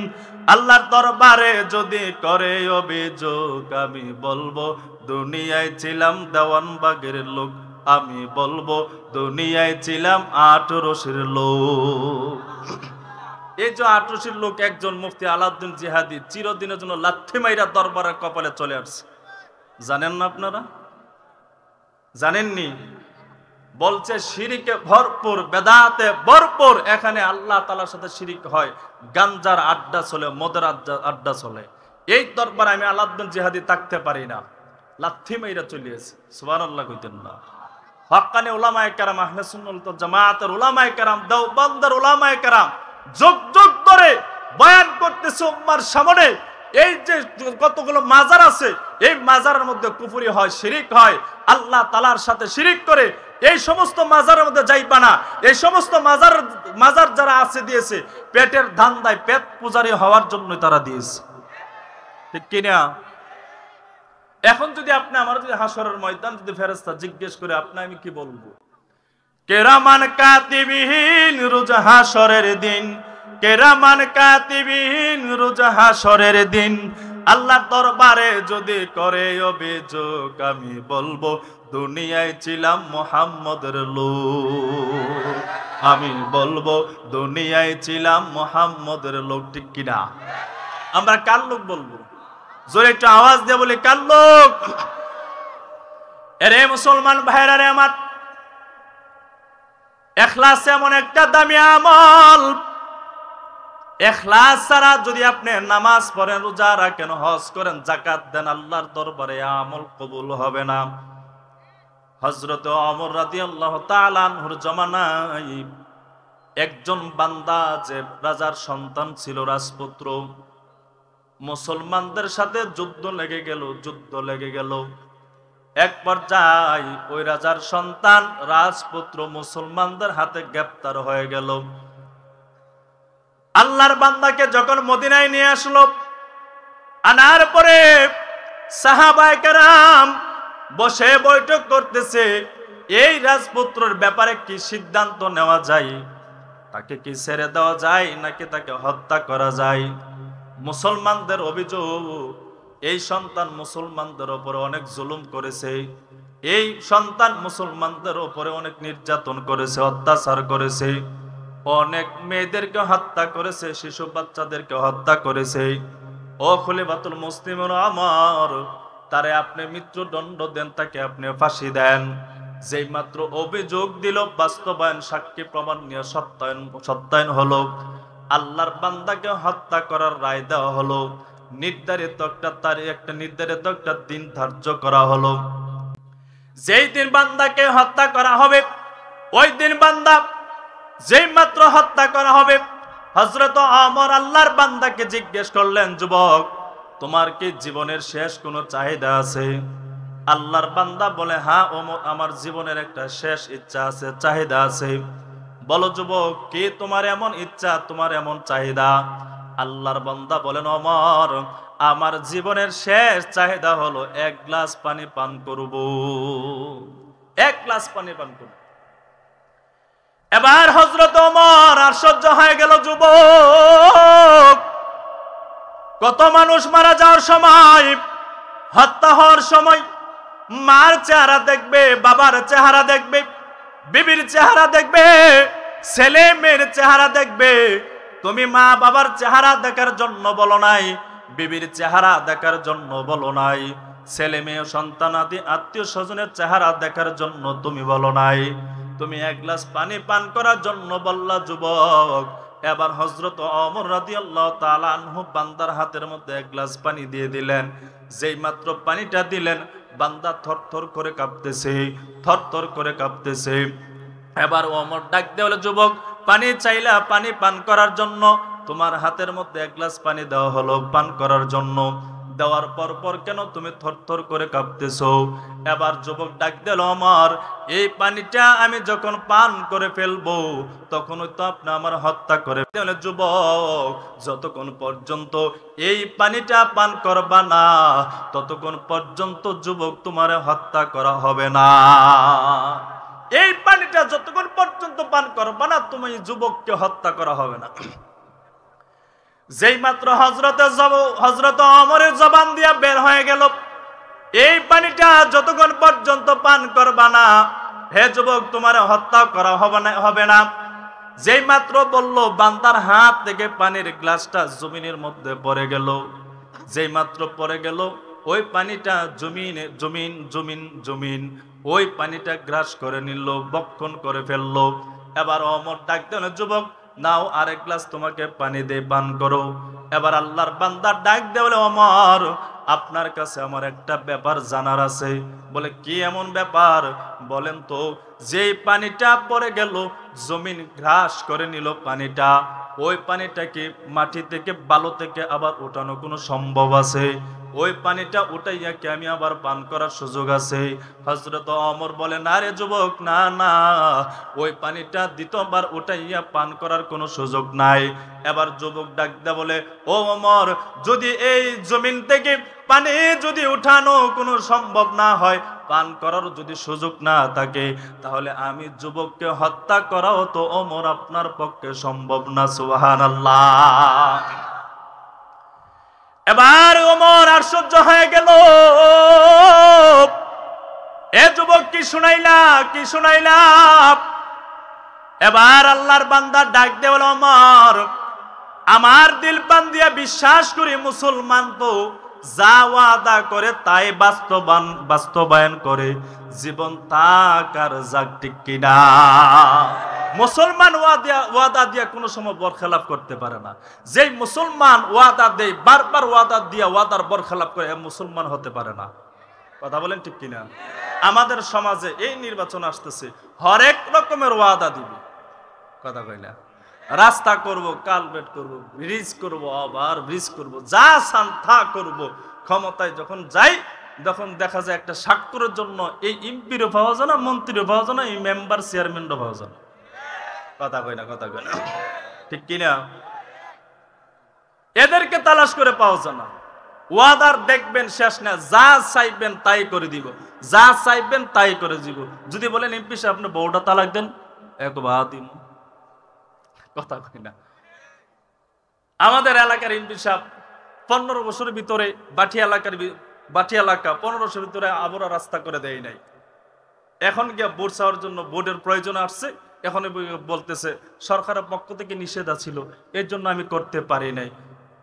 আল্লাহর দরবারে যদি করে অভিযোগ, আমি বলবো দুনিয়ায় ছিলাম দেওয়ানবাগের লোক, আমি বলবো দুনিয়ায় ছিলাম আটরশির লোক। এই যে আটরশির লোক একজন মুফতি আলাউদ্দিন জিহাদি চিরদিনের জন্য লাথি মাইরা দরবারের কপালে চলে আসছে। জানেন না আপনারা? জানেননি? বলছে শিরিকে ভরপুর, বেদাতে ভরপুর, এখানে আল্লাহ তাআলার সাথে শিরিক হয়, গাঞ্জার আড্ডা চলে, মদের আড্ডা চলে। এই দরবারে আমি আলাউদ্দিন জিহাদি থাকতে পারি না, লাথি মাইরা চলে এসে। সুবহানাল্লাহ কইতেন না? হক্কানি উলামায়ে কেরাম, আহলে সুন্নাত ওয়াল জামাতের উলামায়ে কেরাম, দেওবন্দের উলামায়ে কেরাম যুগ যুগ ধরে বয়ান করতেছে উম্মার সামনে, এই যে কতগুলো মাজার আছে, এই মাজারের মধ্যে কুফরি হয়, শিরিক হয়, আল্লাহ তাআলার সাথে শিরিক করে। এই সমস্ত মাজারের মধ্যে যাইবা না। এই সমস্ত মাজার যারা আছে দিয়েছে পেটের ধান্দায়, পেট পূজারি হওয়ার জন্য তারা দিয়েছে, ঠিক কিনা? এখন যদি আপনি আমার যদি হাসরের ময়দান যদি ফেরেশতা জিজ্ঞেস করে, আপনি আমি কি বলবো? কেরামান কাতিবিন রোজ হাসরের দিন, কেরামান কাতিবিন রোজ হাসরের দিন, আল্লাহর দরবারে যদি করে অভিযোগ, আমি বলবো দুনিয়ায় ছিলাম মুহাম্মদের লোক, আমি বলবো দুনিয়ায় ছিলাম মুহাম্মদের লোক, ঠিক কিনা? আমরা কার লোক বলবো? জোরে একটু আওয়াজ দিয়ে বলি, কার লোক? এরে মুসলমান ভাইরা রে আমার, ইখলাস এমন একটা দামি আমল, ইখলাস ছাড়া যদি আপনি নামাজ পড়েন, রোজা রাখেন, হজ করেন, যাকাত দেন, আল্লাহর দরবারে আমল কবুল হবে না। হযরত ওমর রাদিয়াল্লাহু তাআলা আনহুর জামানায় একজন বান্দা, যে রাজার সন্তান ছিল, রাজপুত্র, মুসলমানদের সাথে যুদ্ধ লেগে গেল। এক পর্যায়ে ওই রাজার সন্তান রাজপুত্র মুসলমানদের হাতে গ্রেফতার হয়ে গেল। আল্লাহর বান্দাকে যখন মদিনায় নিয়ে আসলো, আনার পরে সাহাবায়ে কেরাম বসে বৈঠক করতেছে, এই রাজপুত্রের ব্যাপারে কি সিদ্ধান্ত নেওয়া যায়, তাকে কি ছেড়ে দেওয়া যায় নাকি তাকে হত্যা করা যায়। মুসলমানদের অভিযোগ, এই সন্তান মুসলমানদের উপরে অনেক জুলুম করেছে, এই সন্তান মুসলমানদের উপরে অনেক নির্যাতন করেছে, অত্যাচার করেছে, অনেক মেয়েদেরকে হত্যা করেছে, শিশু বাচ্চাদেরকে হত্যা করেছে। ও খলিফাতুল মুসলিমিন আমার, তারে আপনি মৃত্যুদণ্ড দেন, তাকে আপনি ফাঁসি দেন। যেই মাত্র অভিযোগ দিল, বাস্তবায়ন, সাক্ষী প্রমাণ নিয়ে সত্যায়ন হলো, আল্লাহর বান্দাকে হত্যা করার রায় দেওয়া হলো। নির্ধারিত একটা দিন ধার্য করা হলো। যেই দিন বান্দাকে হত্যা করা হবে, ওই দিন বান্দা যেই মাত্র হত্যা করা হবে, হযরত ওমর আল্লাহর বান্দাকে জিজ্ঞেস করলেন, যুবক, তোমার কি জীবনের শেষ কোনো চাহিদা আছে? আল্লাহর বান্দা বলে, হ্যাঁ ওমর, আমার জীবনের একটা শেষ ইচ্ছা আছে, চাহিদা আছে। বলো যুবক, কি তোমার এমন ইচ্ছা, তোমার এমন চাহিদা? আল্লাহর বান্দা বলেন, ওমর, আমার জীবনের শেষ চাহিদা হলো এক গ্লাস পানি পান করব, এক গ্লাস পানি পান করব। এবার হযরত ওমর আর সহ্য হয়ে গেল, যুবক, কত মানুষ মারা যাওয়ার সময়, হত্যা হওয়ার সময় মার চেহারা দেখবে, বাবার চেহারা দেখবে, বিবির চেহারা দেখবে, ছেলে মেয়ের চেহারা দেখবে। তুমি মা বাবার চেহারা দেখার জন্য বলো নাই, বিবির চেহারা দেখার জন্য বলো নাই, ছেলে মেয়ে সন্তানাদি আত্মীয় স্বজনের চেহারা দেখার জন্য তুমি বলো নাই, তুমি এক গ্লাস পানি পান করার জন্য বললা, যুবক। এবার হযরত ওমর রাদিয়াল্লাহু তাআলা আনহু বান্দার হাতের মধ্যে এক গ্লাস পানি দিয়ে দিলেন। যেই মাত্র পানিটা দিলেন, বান্দা থরথর করে কাঁপতেছে, থরথর করে কাঁপতেছে। এবার ওমর ডাক দিয়ে বলে, যুবক, পানি চাইলা পানি পান করার জন্য, তোমার হাতের মধ্যে এক গ্লাস পানি দেওয়া হলো পান করার জন্য। দেওয়ার পর কেন তুমি থরথর করে কাঁপতেছো? এবার যুবক ডাক দিল, ওমর এই পানিটা আমি যখন পান করে ফেলবো তখনই তো আপনি আমার হত্যা করে ফেলবেন। যুবক, যতক্ষণ পর্যন্ত এই পানিটা পান করবা না ততক্ষণ পর্যন্ত যুবক তোমার হত্যা করা হবে না। এই পানিটা যতক্ষণ পর্যন্ত পান করবা না তুমি যুবককে হত্যা করা হবে না। যেই মাত্র হযরত ওমরের জবান দিয়া বের হয়ে গেল, এই পানিটা যতক্ষণ পর্যন্ত পান করবা না হে যুবক তোমার হত্যা করা হবে না। যেই মাত্র বলল, বান্দার হাত থেকে পানির গ্লাসটা জমিনের মধ্যে পড়ে গেল। যেই মাত্র পড়ে গেল ওই পানিটা জমিন ওই পানিটা গ্রাস করে নিল, বক্ষণ করে ফেললো। এবার ওমর ডাক দেন, যুবক নাও আরেক গ্লাস তোমাকে পানি দিয়ে পান করো। এবার আল্লাহর বান্দা ডাক দে, বলে ওমর আপনার কাছে আমার একটা ব্যাপার জানার আছে। বলে কি এমন ব্যাপার বলেন তো? যেই পানিটা পড়ে গেল জমিন গ্রাস করে নিল পানিটা, ওই পানিটা কি মাটি থেকে বালু থেকে আবার উঠানো কোনো সম্ভব আছে? ওই পানিটা উঠাইয়া কি আমি আবার পান করার সুযোগ আছে? হযরত ওমর বলে, না রে যুবক, না না, ওই পানিটা দ্বিতীয়বার উঠাইয়া পান করার কোনো সুযোগ নাই। এবার যুবক ডাক দে বলে, ও ওমর যদি এই জমিন থেকে পানি যদি উঠানো কোনো সম্ভব না হয়, পান করার যদি সুযোগ না থাকে, তাহলে আমি যুবককে হত্যা করাও তো ওমর আপনার পক্ষে সম্ভব না। সুবহানাল্লাহ। এবার ওমর আশ্চর্য হয়ে গেল, এ যুবক কি শুনাইলা? এবার আল্লাহর বান্দা ডাক দে বলে, ওমর আমার দিল প্রাণ দিয়া বিশ্বাস করি মুসলমান তো যা ওয়াদা করে তাই বাস্তবায়ন করে, জীবন তাকার যাক ঠিক কিনা। মুসলমান ওয়াদা দিয়া কোনো সময় বরখেলাপ করতে পারে না। যেই মুসলমান ওয়াদা দেয় বারবার ওয়াদা দিয়া ওয়াদার বরখেলাপ করে, মুসলমান হতে পারে না। কথা বলেন ঠিক কিনা? আমাদের সমাজে এই নির্বাচন আসতেছে, হরেক রকমের ওয়াদা দিবে। কথা কই না? রাস্তা করব, কালভেট করব, ব্রিজ করব, আবার ব্রিজ করব, যা চান তা করব। ক্ষমতায় যখন যাই তখন দেখা যায় একটা স্বাক্ষরের জন্য এই এমপিরও পাওয়া যায় না, মন্ত্রীও পাওয়া যায় না, এই মেম্বার চেয়ারম্যানও পাওয়া যায় না। কথা কই না? ঠিক কিনা? এদেরকে তালাশ করে পাওয়া যায় না। ওয়াদার দেখবেন শেষ না, যা চাইবেন তাই করে দিব, যা চাইবেন তাই করে দিব। যদি বলেন এমপি সাহেব আপনি বউটা তালাক দেন, একবার দিন। কথা কই না? আমাদের এলাকার এমপি সাহেব 15 বছরের ভিতরে বাটি এলাকা 15 বছরের ভিতরে আবরা রাস্তা করে দেয় নাই। এখন গিয়ে ভোট চাওয়ার জন্য বোর্ডের প্রয়োজন আসছে, এখন বলতেছে সরকারের পক্ষ থেকে নিষেধ ছিল, এর জন্য আমি করতে পারি নাই।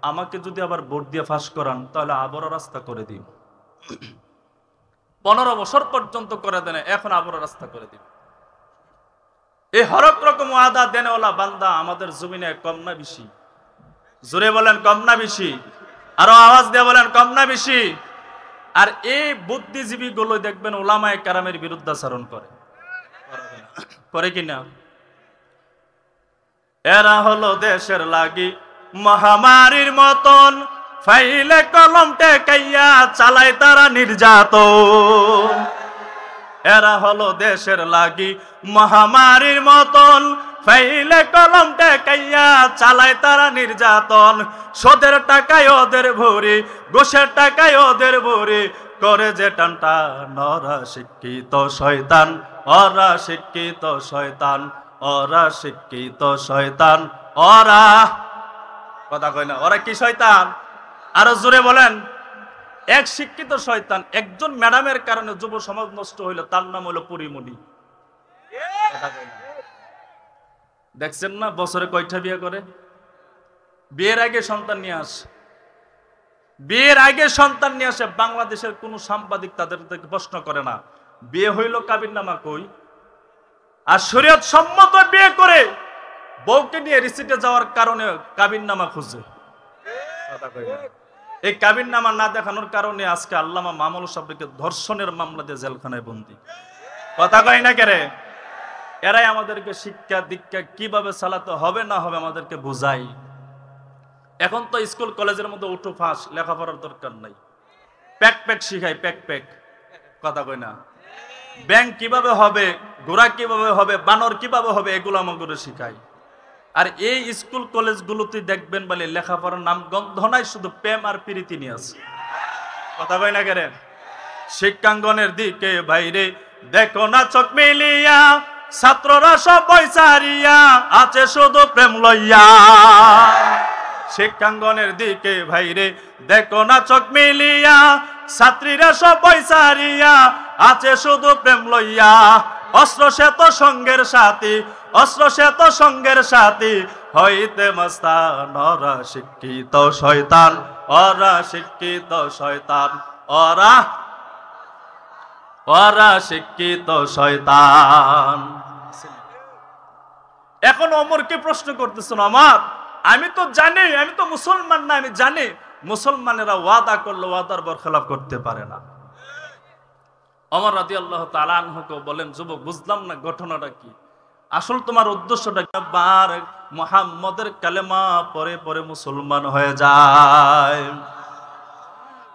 আমাকে যদি আবার ভোট দিয়ে ফাঁস করান তাহলে আবরা রাস্তা করে দিন। 15 বছর পর্যন্ত করে দেন, এখন আবরা রাস্তা করে দিন। এই হরেক রকম ওয়াদা দেনেওয়ালা বান্দা আমাদের জমিনে কম না বেশি? জোরে বলেন কম না বেশি? আরো আওয়াজ দিয়ে বলেন কম না বেশি? আর এই বুদ্ধিজীবী গুলো দেখবেন উলামায়ে কেরামের বিরুদ্ধাচরণ করে কিনা? এরা হলো দেশের লাগি মহামারীর মতন, ফাইলে কলম টেকাইয়া চালায় তারা নির্যাতন। এরা হলো দেশের লাগি মহামারীর মতন, ফাইলে কলম টেকাইয়া চালায় তারা নির্যাতন। সুদের টাকায় ওদের ভরি, ঘুষের টাকায় ওদের ভরি, করে যে টানটা নরা শিক্ষিত শয়তান, ওরা শিক্ষিত শয়তান, ওরা শিক্ষিত শয়তান, ওরা। কথা কয় না? ওরা কি শয়তান? আরো জোরে বলেন। এক শিক্ষিত শয়তান, একজন ম্যাডামের কারণে যুব সমাজ নষ্ট হইল, তার নাম হলো পরিমণি। দেখছেন না বছরে কয়টা বিয়ে করে? বিয়ের আগে সন্তান নিয়ে আসে। বাংলাদেশের কোন সাংবাদিক তাদের প্রশ্ন করে না বিয়ে হইল কাবিননামা কই? আর শরীয়ত সম্মত বিয়ে করে বউকে নিয়ে রিসিটে যাওয়ার কারণে কাবিননামা খুঁজে। এই কাবিননামা না দেখানোর কারণে আজকে আল্লামা মামুনুল সাহেবকে ধর্ষণের মামলা দিয়ে জেলখানায় বন্দী। কথা কয় না কেরে? এরাই আমাদেরকে শিক্ষা দীক্ষা কিভাবে চালাতে হবে না হবে আমাদেরকে বুঝাই। এখন তো স্কুল কলেজের মধ্যে উঠো ফাঁস, লেখাপড়ার দরকার নাই। প্যাক প্যাক শিখাই, প্যাক প্যাক, কথা কই না। ব্যাংক কিভাবে হবে, ঘোড়া কিভাবে হবে, বানর কিভাবে হবে, এগুলো আমাকে শিখাই। আর এই স্কুল কলেজগুলোতে দেখবেন বলে লেখাপড়ার নাম গন্ধ নাই, শুধু প্রেম আর প্রীতি নিয়ে আছে, কথা কই না কেন। শিক্ষাঙ্গনের দিকে বাইরে দেখো না চোখ মিলিয়া, ছাত্ররা সবাই সারিয়া আছে শুধু প্রেম লইয়া। শিক্ষাঙ্গনের দিকে বাইরে দেখো না চোখ মিলিয়া, ছাত্রীরা সবাই সারিয়া আছে শুধু প্রেম লইয়া। অস্ত্র সে তো সঙ্গের সাথী, অস্ত্র সে তো সঙ্গের সাথী, হইতে মস্তান ওরা শিক্ষিত শয়তান, ওরা শিক্ষিত শয়তান, ওরা ওরা শিক্ষিত শয়তান। এখন ওমরকে প্রশ্ন করতেছেন, আমার আমি তো জানি, আমি তো মুসলমান না, আমি জানি মুসলমানেরা ওয়াদা করলে ওয়াদার বরখেলাপ করতে পারে না। ওমর রাদিয়াল্লাহু তাআলা আনহুকে বলেন, যুবক বুঝলাম না ঘটনাটা কি, আসল তোমার উদ্দেশ্যটা কি? বার মুহাম্মদের কালেমা পরে পরে মুসলমান হয়ে যায়,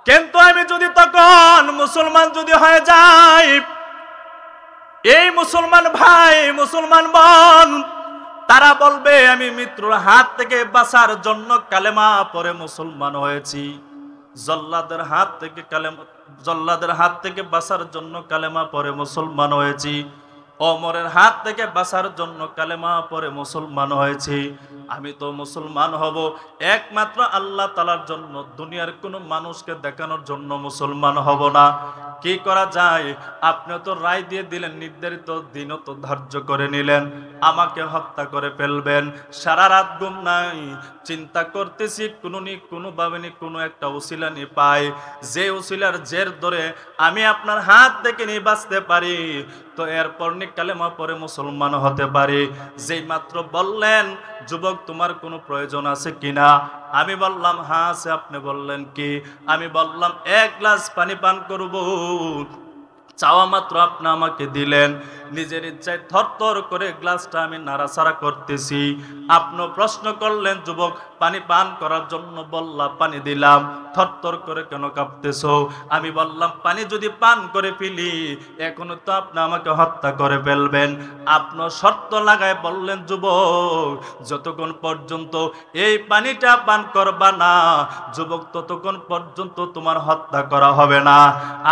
কিন্তু আমি যদি তখন মুসলমান যদি হয়ে যাই, এই মুসলমান ভাই মুসলমান বোন তারা বলবে আমি মৃত্যুর হাত থেকে বাঁচার জন্য কালেমা পরে মুসলমান হয়েছি, জল্লাদের হাত থেকে জল্লাদের হাত থেকে বাঁচার জন্য কালেমা পরে মুসলমান হয়েছি, ওমরের হাত থেকে বাঁচার জন্য কালেমা পরে মুসলমান হয়েছি। আমি তো মুসলমান হব একমাত্র আল্লাহ তাআলার জন্য, দুনিয়ার কোনো মানুষকে দেখানোর জন্য মুসলমান হব না। কি করা যায়? আপনি তো রায় দিয়ে দিলেন, নির্ধারিত দিনও তো ধার্য করে নিলেন, আমাকে হত্যা করে ফেলবেন। সারা রাত ঘুম নাই, চিন্তা করতেছি কোনোভাবে কোনো একটা উসিলা নি পাই, যে উসিলার জের ধরে আমি আপনার হাত থেকে নিয়ে বাঁচতে পারি, তো এরপর কালেমা পরে মুসলমান হতে পারি। যেই মাত্র বললেন, যুবক তোমার কোনো প্রয়োজন আছে কিনা? আমি বললাম হ্যাঁ আছে। আপনি বললেন কি? আমি বললাম এক গ্লাস পানি পান করব। চাওয়া মাত্র আপনি আমাকে দিলেন, নিজের ইচ্ছায় থরথর করে গ্লাসটা আমি নাড়াচাড়া করতেছি। আপনি প্রশ্ন করলেন, যুবক পানি পান করার জন্য বললাম, পানি দিলাম, থরথর করে কেন কাঁপতেছো? আমি বললাম পানি যদি পান করে ফেলি এখনো তো আপনি আমাকে হত্যা করে ফেলবেন। আপনি শর্ত লাগায় বললেন, যুবক যতক্ষণ পর্যন্ত এই পানিটা পান করবা না যুবক, ততক্ষণ পর্যন্ত তোমার হত্যা করা হবে না।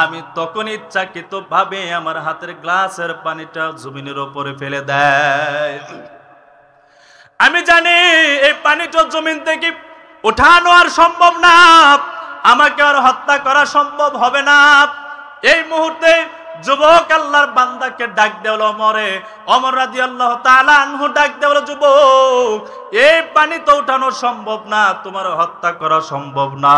আমি তখন ইচ্ছাকৃত ভাবে আমার হাতের গ্লাসের পানিটা জমিনের উপরে ফেলে দেয়। আমি জানি এই পানিটা জমিন থেকে উঠানো আর সম্ভব না, আমাকে আর হত্যা করা সম্ভব হবে না। এই মুহূর্তে যুবক আল্লাহর বান্দাকে ডাক দেওয়াল ওমরে, ওমর রাদিয়াল্লাহু তাআলা আনহু ডাক দেওয়াল, যুবক এই পানি তো উঠানো সম্ভব না, তোমার হত্যা করা সম্ভব না,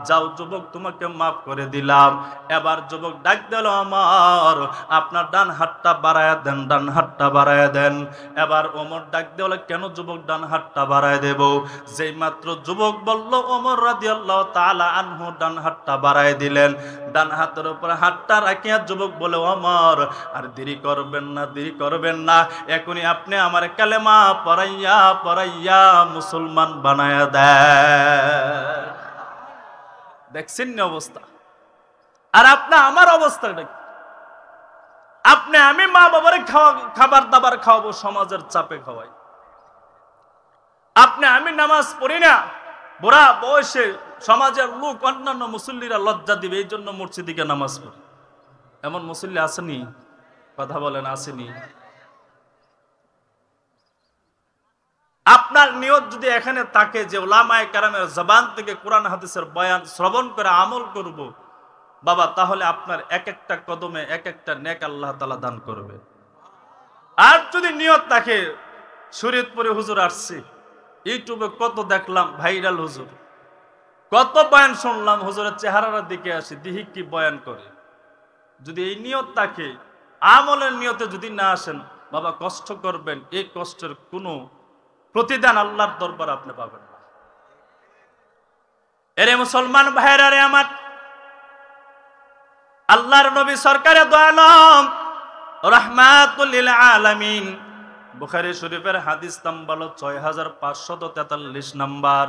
যাও যুবক তোমাকে মাফ করে দিলাম। এবার যুবক ডাক দেওয়াল, ওমর আপনার ডান হাতটা বাড়ায়া দেন, ডান হাতটা বাড়ায়া দেন। এবার ওমর ডাক দেওয়াল, কেন যুবক ডান হাতটা বাড়ায় দেব? যেই মাত্র যুবক বলল, ওমর রাদিয়াল্লাহু তাআলা আনহু ডান হাতটা বাড়ায় দিলেন। ডান হাতের উপর হাতটা রাখিয়া যুবক বলে, ওমর আর দেরি করবেন না, দেরি করবেন না, এখনই আপনি আমার কালেমা পড়াইয়া পড়াইয়া মুসলমান বানায়া দেন। দেখছেন না অবস্থা? আর আপনি আমার অবস্থাটা কি? আপনি আমি মা বাবার খাবার দাবার খাওয়াবো, সমাজের চাপে খাওয়াই। আপনি আমি নামাজ পড়ি না, বুড়া বয়সে সমাজের লোক অন্যান্য মুসল্লিরা লজ্জা দিবে, এই জন্য মসজিদে নামাজ পড়ি। এমন মুসল্লি আসেনি? কথা বলেন, আসেনি? আপনার নিয়ত যদি এখানে থাকে যে উলামায়ে কেরামের জবান থেকে কোরআন হাদিসের বয়ান শ্রবণ করে আমল করব, বাবা, তাহলে আপনার এক একটা কদমে এক একটা নেক আল্লাহ তাআলা দান করবে। আর যদি নিয়ত থাকে শরীয়তপুরে হুজুর আসছে, ইউটিউবে কত দেখলাম ভাইরাল হুজুর, কত বয়ান শুনলাম, হুজুরের চেহারার দিকে আসি দিহি কি বয়ান করে, যদি এই নিয়ত থাকে, আমলের নিয়তে যদি না আসেন, বাবা কষ্ট করবেন, এই কষ্টের কোনো প্রতিদান আল্লাহর দরবার আপনি পাবেন না। এরে মুসলমান ভাইরা রে আমার, আল্লাহর নবী সরকারে দো আলম রাহমাতুল লিল আলামিন, বুখারী শরীফের হাদিস নাম্বার 6543 নাম্বার,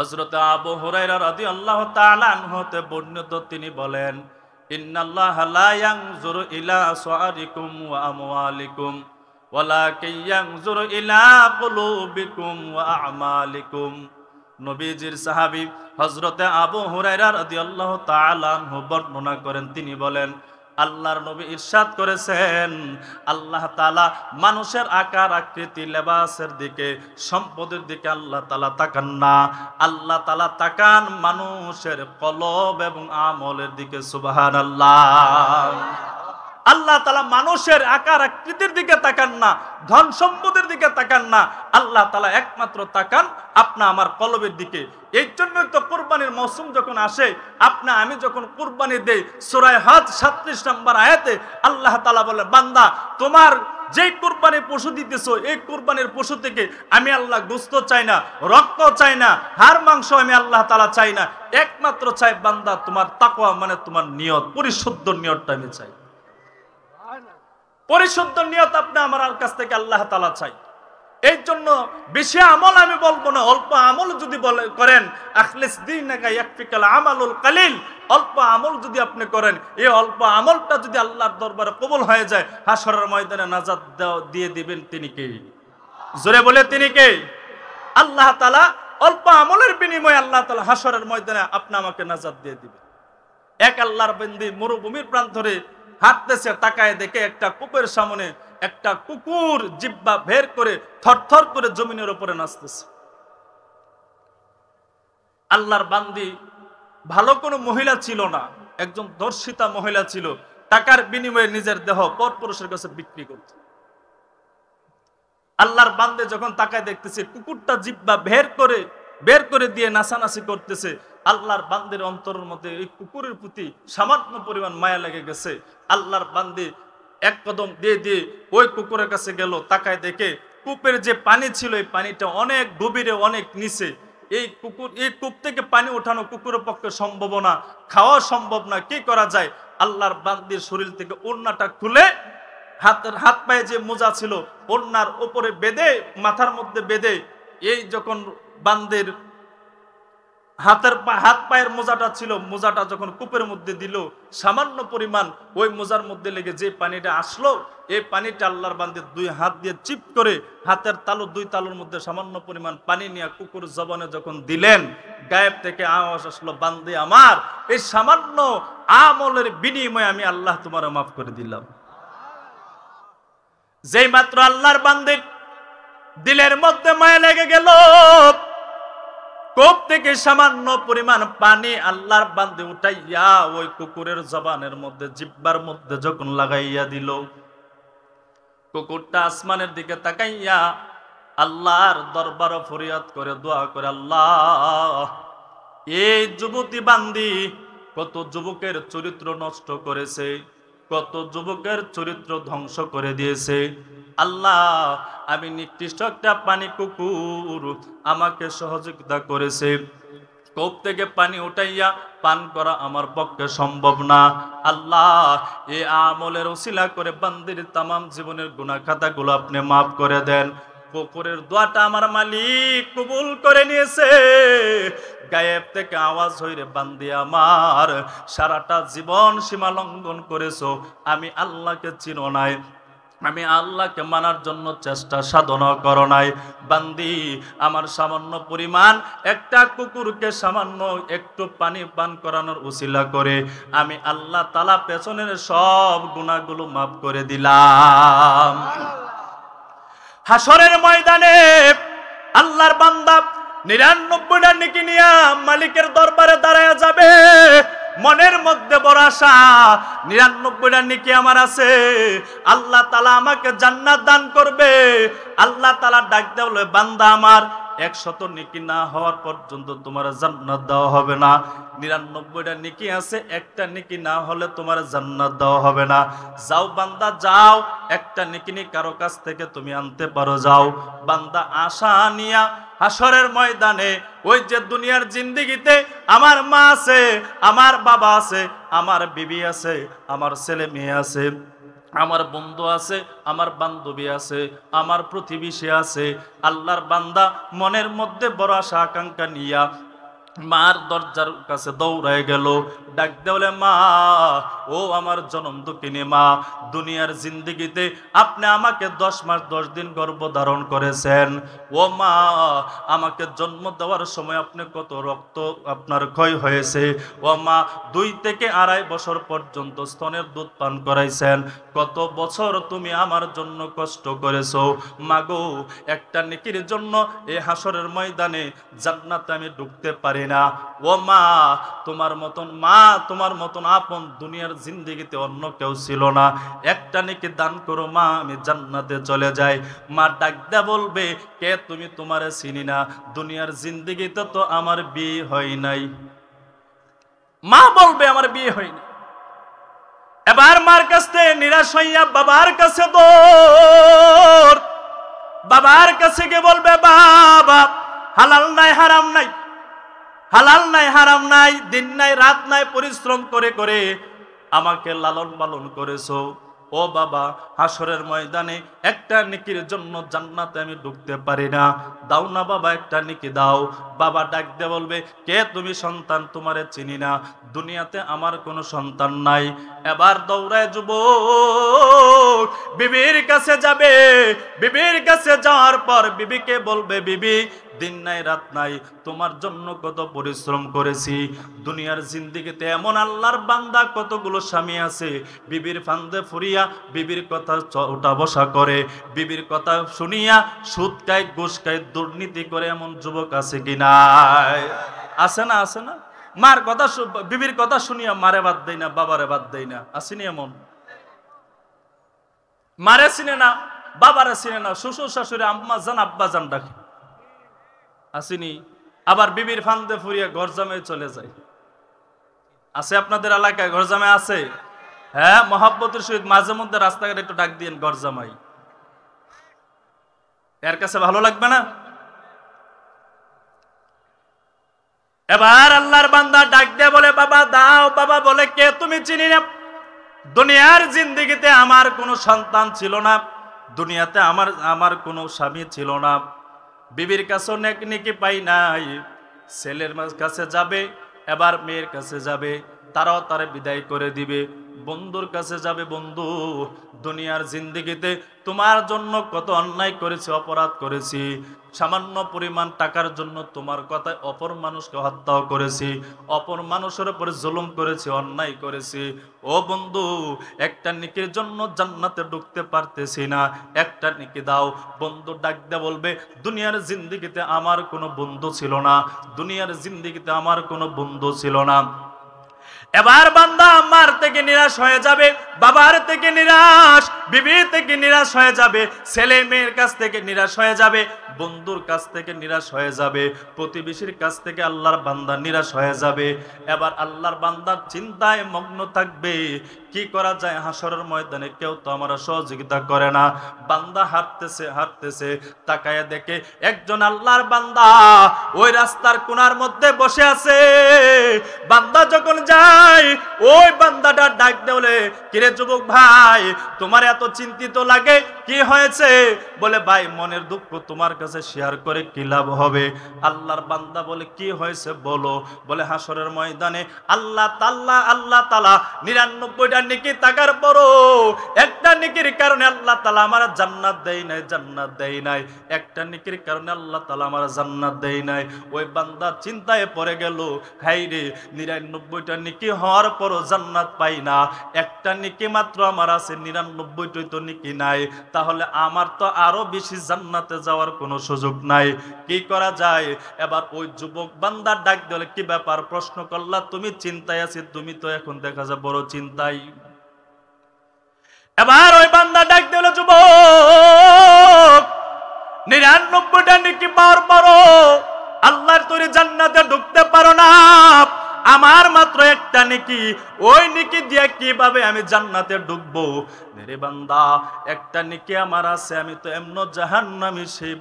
হযরত আবু হুরায়রা রাদিয়াল্লাহু তাআলা আনহু হতে বর্ণিত, তিনি বলেন, ইন্নাল্লাহা লা ইয়ানজুরু ইলা সুআরিকুম ওয়া আমওয়ালিকুম ওয়ালাকিন ইয়ানজুরু ইলা কুলুবিকুম ওয়া আমালিকুম। নবীজির সাহাবী হযরতে আবু হুরায়রা রাদিয়াল্লাহু তাআলা আনহু বর্ণনা করেন, তিনি বলেন, আল্লাহর নবী ইরশাদ করেছেন, আল্লাহ তাআলা মানুষের আকার আকৃতি লেবাসের দিকে সম্পদের দিকে আল্লাহ তাআলা তাকান না, আল্লাহ তাআলা তাকান মানুষের কলব এবং আমলের দিকে। সুবহানাল্লাহ। আল্লাহ তাআলা মানুষের আকার আকৃতির দিকে তাকান না, ধন সম্পদের দিকে তাকান না, আল্লাহ তাআলা একমাত্র তাকান আপনা আমার কলবের দিকে। এই জন্যই তো কুরবানির মৌসুম যখন আসে, আপনা আমি যখন কুরবানি দেই, সূরা হজ 37 নম্বর আয়াতে আল্লাহ তাআলা বলে, বান্দা তোমার যেই কুরবানির পশু দিতেছো, এই কুরবানির পশু থেকে আমি আল্লাহ গোশত চাই না, রক্ত চাই না, হাড় মাংস আমি আল্লাহ তাআলা চাই না, একমাত্র চাই বান্দা তোমার তাকওয়া, মানে তোমার নিয়ত, পরিশুদ্ধ নিয়তটা আমি চাই। পরিশুদ্ধ নিয়ত আপনি আমার কাছ থেকে আল্লাহ তাআলা চাই। এই জন্য বেশি আমল আমি বলবো না, অল্প আমল যদি করেন, আখলিস দীনাকা ইয়াকফিকাল আমালুল কালিল, অল্প আমল যদি আপনি করেন, এই অল্প আমলটা যদি আল্লাহর দরবারে কবুল হয়ে যায়, হাশরের ময়দানে নাজাত দিয়ে দিবেন তিনি কে? জোরে বলে তিনি কে? আল্লাহ তাআলা অল্প আমলের বিনিময়ে আল্লাহ তাআলা হাশরের ময়দানে আপনি আমাকে নাজাত দিয়ে দিবেন। এক আল্লাহর বান্দী মরুভূমির প্রান্তরে হাঁটতেছে, তাকায় দেখে একটা কূপের সামনে একটা কুকুর জিহ্বা বের করে থরথর করে জমিনের উপরে নাচতেছে। আল্লাহর বান্দী ভালো কোনো মহিলা ছিল না, একজন দর্শিতা মহিলা ছিল, টাকার বিনিময়ে নিজের দেহ পরপুরুষের কাছে বিক্রি করত। আল্লাহর বান্দে যখন তাকায় দেখতেছে কুকুরটা জিহ্বা বের করে দিয়ে নাচানাচি করতেছে, আল্লাহর বান্দির অন্তরের মধ্যে এই কুকুরের প্রতি সামান্য পরিমাণ মায়া লেগে গেছে। আল্লাহর বান্দি এক কদম দিয়ে ওই কুকুরের কাছে গেল, তাকায় দেখে কূপের যে পানি ছিল, এই পানিটা অনেক গভীরে, অনেক নিচে। এই কূপ থেকে পানি ওঠানো কুকুরের পক্ষে সম্ভব না, খাওয়া সম্ভব না। কি করা যায়? আল্লাহর বান্দির শরীর থেকে ওড়নাটা খুলে হাত পায়ে যে মোজা ছিল ওড়নার উপরে বেঁধে, মাথার মধ্যে বেঁধে, এই যখন বান্দির হাত পায়ের মোজাটা ছিল, মোজাটা যখন কূপের মধ্যে দিল, সামান্য পরিমাণ ওই মোজার মধ্যে লেগে যে পানিটা আসলো, এই পানিটা আল্লাহর বান্দে দুই হাত দিয়ে চিপ করে হাতের তালু, দুই তালুর মধ্যে সামান্য পরিমাণ পানি নিয়ে কুকুর জবানে যখন দিলেন, গায়েব থেকে আওয়াজ আসলো, বান্দে আমার, এই সামান্য আমলের বিনিময়ে আমি আল্লাহ তোমার মাফ করে দিলাম। যেই মাত্র আল্লাহর বান্দির দিলের মধ্যে মায়া লেগে গেল, কূপ থেকে সামান্য পরিমাণ পানি আল্লাহর বান্দে উঠাইয়া ওই কুকুরের জবানের মধ্যে, জিহ্বার মধ্যে যখন লাগাইয়া দিল, কুকুরটা আসমানের দিকে তাকাইয়া আল্লাহর দরবারে ফরিয়াদ করে, দোয়া করে, আল্লাহ, এই যুবতী বান্দি কত যুবকের চরিত্র নষ্ট করেছে, কত যুবকের চরিত্র ধ্বংস করে দিয়েছে। আল্লাহ, আমি নিকৃষ্ট একটা পানি কুকুর আমাকে সহযোগিতা করেছে, কূপ থেকে পানি উঠাইয়া পান করা আমার পক্ষে সম্ভব না। আল্লাহ, এই আমলের ওসিলা করে বান্দির তামাম জীবনের গুনাহ খাতাগুলো আপনি মাফ করে দেন। কুকুরের দোয়াটা আমার মালিক কবুল করে নিয়েছে। গায়েব থেকে আওয়াজ হইরে, বান্দি আমার, সারাটা জীবন সীমা লঙ্ঘন করেছো, আমি আল্লাহকে চিনো নাই, আমি আল্লাহকে মানার জন্য চেষ্টা সাধনা করো নাই। বান্দি আমার সামান্য পরিমাণ একটা কুকুরকে সামান্য একটু পানি পান করানোর উসিলা করে আমি আল্লাহ তাআলা পেছনের সব গুনাহগুলো মাফ করে দিলাম। হাসরের ময়দানে আল্লাহর বান্দা 99টা নেকি নিয়া মালিকের দরবারে দাঁড়ায় যাবে। মনের মধ্যে বড় আশা, 99টা নেকি আমার আছে, আল্লাহ তাআলা আমাকে জান্নাত দান করবে। আল্লাহ তাআলা ডাক দেয়া বলে, বান্দা আমার, 100 নেকি না হওয়ার পর্যন্ত তোমার জান্নাত দেওয়া হবে না। 99টা নেকি আছে, একটা নেকি না হলে তোমার জান্নাত দেওয়া হবে না। যাও বান্দা যাও, একটা নেকি কারো কাছ থেকে তুমি আনতে পারো, যাও। বান্দা আশা নিয়া হাসরের ময়দানে, ওই যে দুনিয়ার জিন্দেগিতে আমার মা আছে, আমার বাবা আছে, আমার বিবি আছে, আমার ছেলে মেয়ে আছে, আমার বন্ধু আছে, আমার বান্ধবী আছে, আমার প্রতিবেশী আছে। আল্লাহর বান্দা মনের মধ্যে বড় আশা আকাঙ্ক্ষা নিয়া মার দরজার কাছে দৌড়ায় গেল, ডাক দেওয়ালে মা, ও আমার জনম দুঃখিনী মা, দুনিয়ার জিন্দেগিতে আপনি আমাকে 10 মাস 10 দিন গর্ভ ধারণ করেছেন। ও মা, আমাকে জন্ম দেওয়ার সময় আপনি কত রক্ত আপনার ক্ষয় হয়েছে। ও মা, 2 থেকে 2.5 বছর পর্যন্ত স্তনের দুধ পান করাইছেন। কত বছর তুমি আমার জন্য কষ্ট করেছো। মাগো, একটা নেকির জন্য এই হাসরের ময়দানে জান্নাতে আমি ঢুকতে পারি না। ও মা, তোমার মতন মা, তোমার মতন আপন দুনিয়ার জিন্দেগিতে অন্য কেউ ছিল না। একটা নেকি দান করো মা, আমি জান্নাতে চলে যাই। মা ডাক দেয়া বলবে, কে তুমি? তোমারে চিনি না, দুনিয়ার জিন্দেগিতে তো আমার বিয়ে হয় নাই। মা বলবে আমার বিয়ে হয়নি। এবার মার কাছে নিরাশ হইয়া বাবার কাছে দৌড়, বাবার কাছে গিয়ে বলবে, বাবা, হালাল নাই হারাম নাই, হালাল নাই হারাম নাই, দিন নাই রাত নাই পরিশ্রম করে করে আমাকে লালন পালন করেছো। ও বাবা, হাসরের ময়দানে একটা নেকির জন্য জান্নাতে আমি ঢুকতে পারি না, দাও না বাবা, একটা নেকি দাও। বাবা ডাক দিয়ে বলবে, কে তুমি? সন্তান তোমারে চিনি না, দুনিয়াতে আমার কোনো সন্তান নাই। এবার দৌড়ায় যুবক বিবির কাছে যাবে। বিবির কাছে যাওয়ার পর বিবিকে বলবে, বিবি, দিন নাই রাত নাই তোমার জন্য কত পরিশ্রম করেছি। দুনিয়ার জিন্দেগিতে এমন আল্লাহর বান্দা কতগুলো স্বামী আছে, বিবির ফান্দে ফুরিয়া বিবির কথা ওঠা বসা করে, বিবির কথা শুনিয়া সুদ খায়, ঘুষ খায়, দুর্নীতি করে, এমন যুবক আছে কি নাই? আছে না? আছে না? মার কথা, বিবির কথা শুনিয়া মারে বাদ দেয় না, বাবারে বাদ দেয় না, আসেনি এমন? মারে চিনে না, বাবারে চিনে না, শ্বশুর শাশুড়ি আম্মা জান আব্বা জান ডাকে, আসেনি? আবার বিবির ফান্দে ফুরিয়া ঘর জামাই চলে যায়। আছে আপনাদের এলাকায় ঘর জামাই আছে? হ্যাঁ, মহাব্বতের সহিত মাঝে মধ্যে রাস্তাঘাটে একটু ডাক দিয়েন ঘর জামাই। এর কাছে ভালো লাগবে না? এবার আল্লাহর বান্দা ডাক দিয়ে বলে, বাবা দাও। বাবা বলে, কে তুমি? চিনি না, দুনিয়ার জিন্দেগিতে আমার কোনো সন্তান ছিল না, দুনিয়াতে আমার কোনো স্বামী ছিল না, বিবির কাছেও নেকি পাই নাই। ছেলের কাছে যাবে, এবার মেয়ের কাছে যাবে, তারাও তারে বিদায় করে দিবে। বন্ধুর কাছে যাবে, বন্ধু, দুনিয়ার জিন্দেগিতে তোমার জন্য কত অন্যায় করেছি, অপরাধ করেছি, সামান্য পরিমাণ টাকার জন্য তোমার কথায় অপর মানুষকে হত্যাও করেছি, অপর মানুষের উপরে জুলুম করেছি, অন্যায় করেছি। ও বন্ধু, একটা নেকির জন্য জান্নাতে ঢুকতে পারতেছি না, একটা নেকি দাও। বন্ধু ডাক দিয়ে বলবে, দুনিয়ার জিন্দেগিতে আমার কোনো বন্ধু ছিল না, দুনিয়ার জিন্দেগিতে আমার কোনো বন্ধু ছিল না। এবার বান্দা মার থেকে নিরাশ হয়ে যাবে, বাবার থেকে নিরাশ, বিবি থেকে নিরাশ হয়ে যাবে, ছেলে মেয়ের কাছ থেকে নিরাশ হয়ে যাবে, বন্ধুর কাছ থেকে নিরাশ হয়ে যাবে, প্রতিবেশীর কাছ থেকে আল্লাহর বান্দা নিরাশ হয়ে যাবে। এবার আল্লাহর বান্দার চিন্তায় মগ্ন থাকবে, কি করা যায় হাসরের ময়দানে, কেউ তো আমার সহযোগিতা করে না। বান্দা হাঁটতেছে হাঁটতেছে, তাকায় দেখে একজন আল্লাহর বান্দা ওই রাস্তার কোণার মধ্যে বসে আছে। বান্দা যখন যায়, ওই বান্দাটা ডাক দেওলে, কিরে যুবক ভাই, তোমার এত চিন্তিত লাগে, কি হয়েছে? বলে, ভাই, মনের দুঃখ তোমার কাছে শেয়ার করে কি লাভ হবে? আল্লাহর বান্দা বলে, কি হয়েছে বলো? বলে, হাসরের ময়দানে আল্লাহ তাআলা 99টা নেকি থাকার পরও একটা নেকির কারণে আল্লাহ তাআলা আমার জান্নাত দেয় নাই, জান্নাত দেয় নাই, একটা নেকির কারণে আল্লাহ তাআলা আমার জান্নাত দেয় নাই। ওই বান্দা চিন্তায় পড়ে গেল, হাই রে, 99টা নেকি হওয়ার পরও জান্নাত পাই না, একটা নেকি মাত্র আমার আছে, 99টাই তো নেকি নাই, তাহলে আমার তো আরো বেশি জান্নাতে যাওয়ার কোনো সুযোগ নাই, কি করা যায়? এবার ওই যুবক বান্দা ডাক দিলে, কি ব্যাপার? প্রশ্ন করলা, তুমি চিন্তায় আছি, তুমি তো এখন দেখা যায় বড় চিন্তায়। এবার ওই বান্দা ডাক দিল, যুবক, 99টা নেকি পাওয়ার পরও আল্লাহর তৈরি জান্নাতে ঢুকতে পারো না, আমার মাত্র মাত্র একটা নেকি, ওই নেকি দিয়ে কিভাবে আমি জান্নাতে ঢুকবো? মেরে বান্দা, একটা নেকি আমার আছে, আমি তো এমন জাহান্নামী, সেই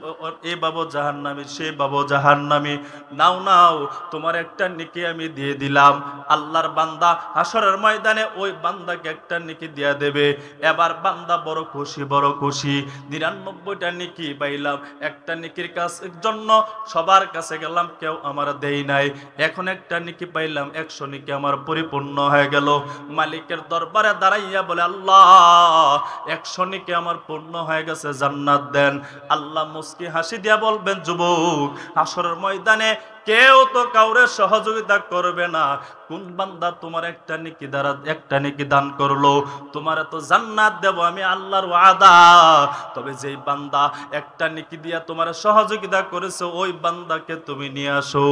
এই বাবু জাহান্নামী, সেই বাবু জাহান্নামী। নাও নাও, তোমার একটা নেকি আমি দিয়ে দিলাম। আল্লাহর বান্দা হাসরের ময়দানে ওই বান্দাকে একটা নেকি দিয়ে দেবে। এবার বান্দা বড় খুশি, বড় খুশি, 99টা নেকি পাইলাম, একটা নেকির কাছের জন্য সবার কাছে গেলাম, কেউ আমার দেই নাই। এখন একটা নেকি পাইলাম, 100 নেকি আমার পরিপূর্ণ হয়ে গেল। মালিকের দরবারে দাঁড়াইয়া বলে, আল্লাহ 100 নেকি আমার পূর্ণ হয়ে গেছে, জান্নাত দেন। আল্লাহ মুস্কি হাসি দিয়া বলবেন, যুবক, হাসরের ময়দানে কেউ তো কাউরে সহযোগিতা করবে না। কোন বান্দা তোমার একটা নেকি দ্বারা একটা নেকি দান করলো, তোমার তো জান্নাত দেব আমি, আল্লাহর ওয়াদা। তবে যেই বান্দা একটা নেকি দিয়া তোমার সহযোগিতা করেছে, ওই বান্দাকে তুমি নিয়ে আসো।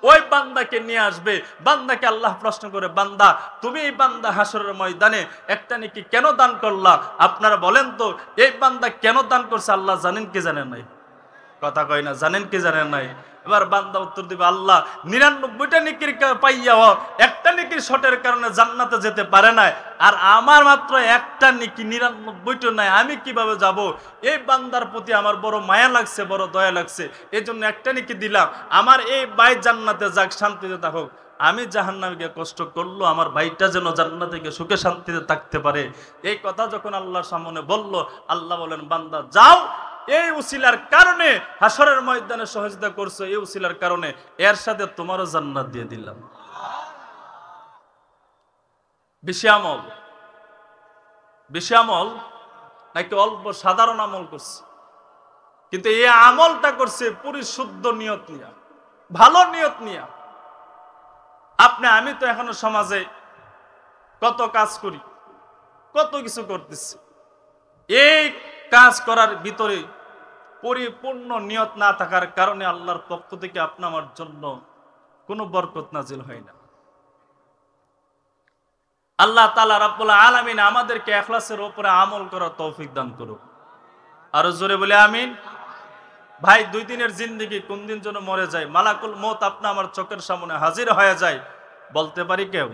ওই বান্দাকে নিয়ে আসবে। বান্দাকে আল্লাহ প্রশ্ন করে, বান্দা তুমি এই বান্দা হাসরের ময়দানে একটা নেকি কেন দান করলা? আপনারা বলেন তো, এই বান্দা কেন দান করছে আল্লাহ জানেন কি জানেন নাই? কথা কয় না, জানেন কি জানেন নাই? এবার বান্দা উত্তর দিবে, আল্লাহ 99টা নেকির পাইয়াও একটা নেকির শটের কারণে জান্নাতে যেতে পারে না, আর আমার মাত্র একটা নেকি 99টা নাই, আমি কিভাবে যাব? এই বান্দার প্রতি আমার বড় মায়া লাগছে, বড় দয়া লাগছে, এই জন্য একটা নেকি দিলাম। আমার এই ভাই জান্নাতে যাক, শান্তিতে থাকুক। আমি জাহান্নামে কষ্ট করলো, আমার ভাইটা যেন জান্নাতে গিয়ে সুখে শান্তিতে থাকতে পারে। এই কথা যখন আল্লাহর সামনে বলল, আল্লাহ বলেন, বান্দা যাও, এই উসিলার কারণে হাসরের ময়দানে সহযোগিতা করছো, এই উসিলার কারণে এর সাথে তোমারও জান্নাত দিয়ে দিলাম। বেশি আমল, বেশি আমল নাকি অল্প সাধারণ আমল করছে? কিন্তু এই আমলটা করছে পরিশুদ্ধ নিয়ত নিয়া, ভালো নিয়ত নিয়া। আমি তো এখনো সমাজে কত কাজ করি, কত কিছু করতেছি, এই কাজ করার ভিতরে পরিপূর্ণ নিয়ত না থাকার কারণে আল্লাহর পক্ষ থেকে আমার জন্য কোনো বরকত নাজিল হয় না। আল্লাহ তাআলা রাব্বুল আলামিন আমাদেরকে ইখলাসের উপরে আমল করার তৌফিক দান করুক। আরো জোরে বলে আমিন। ভাই, 2 দিনের জিন্দেগি কোন দিন যেন মরে যায়, মালাকুল মউত আমার চোখের সামনে হাজির হয়ে যায়, বলতে পারি কেউ?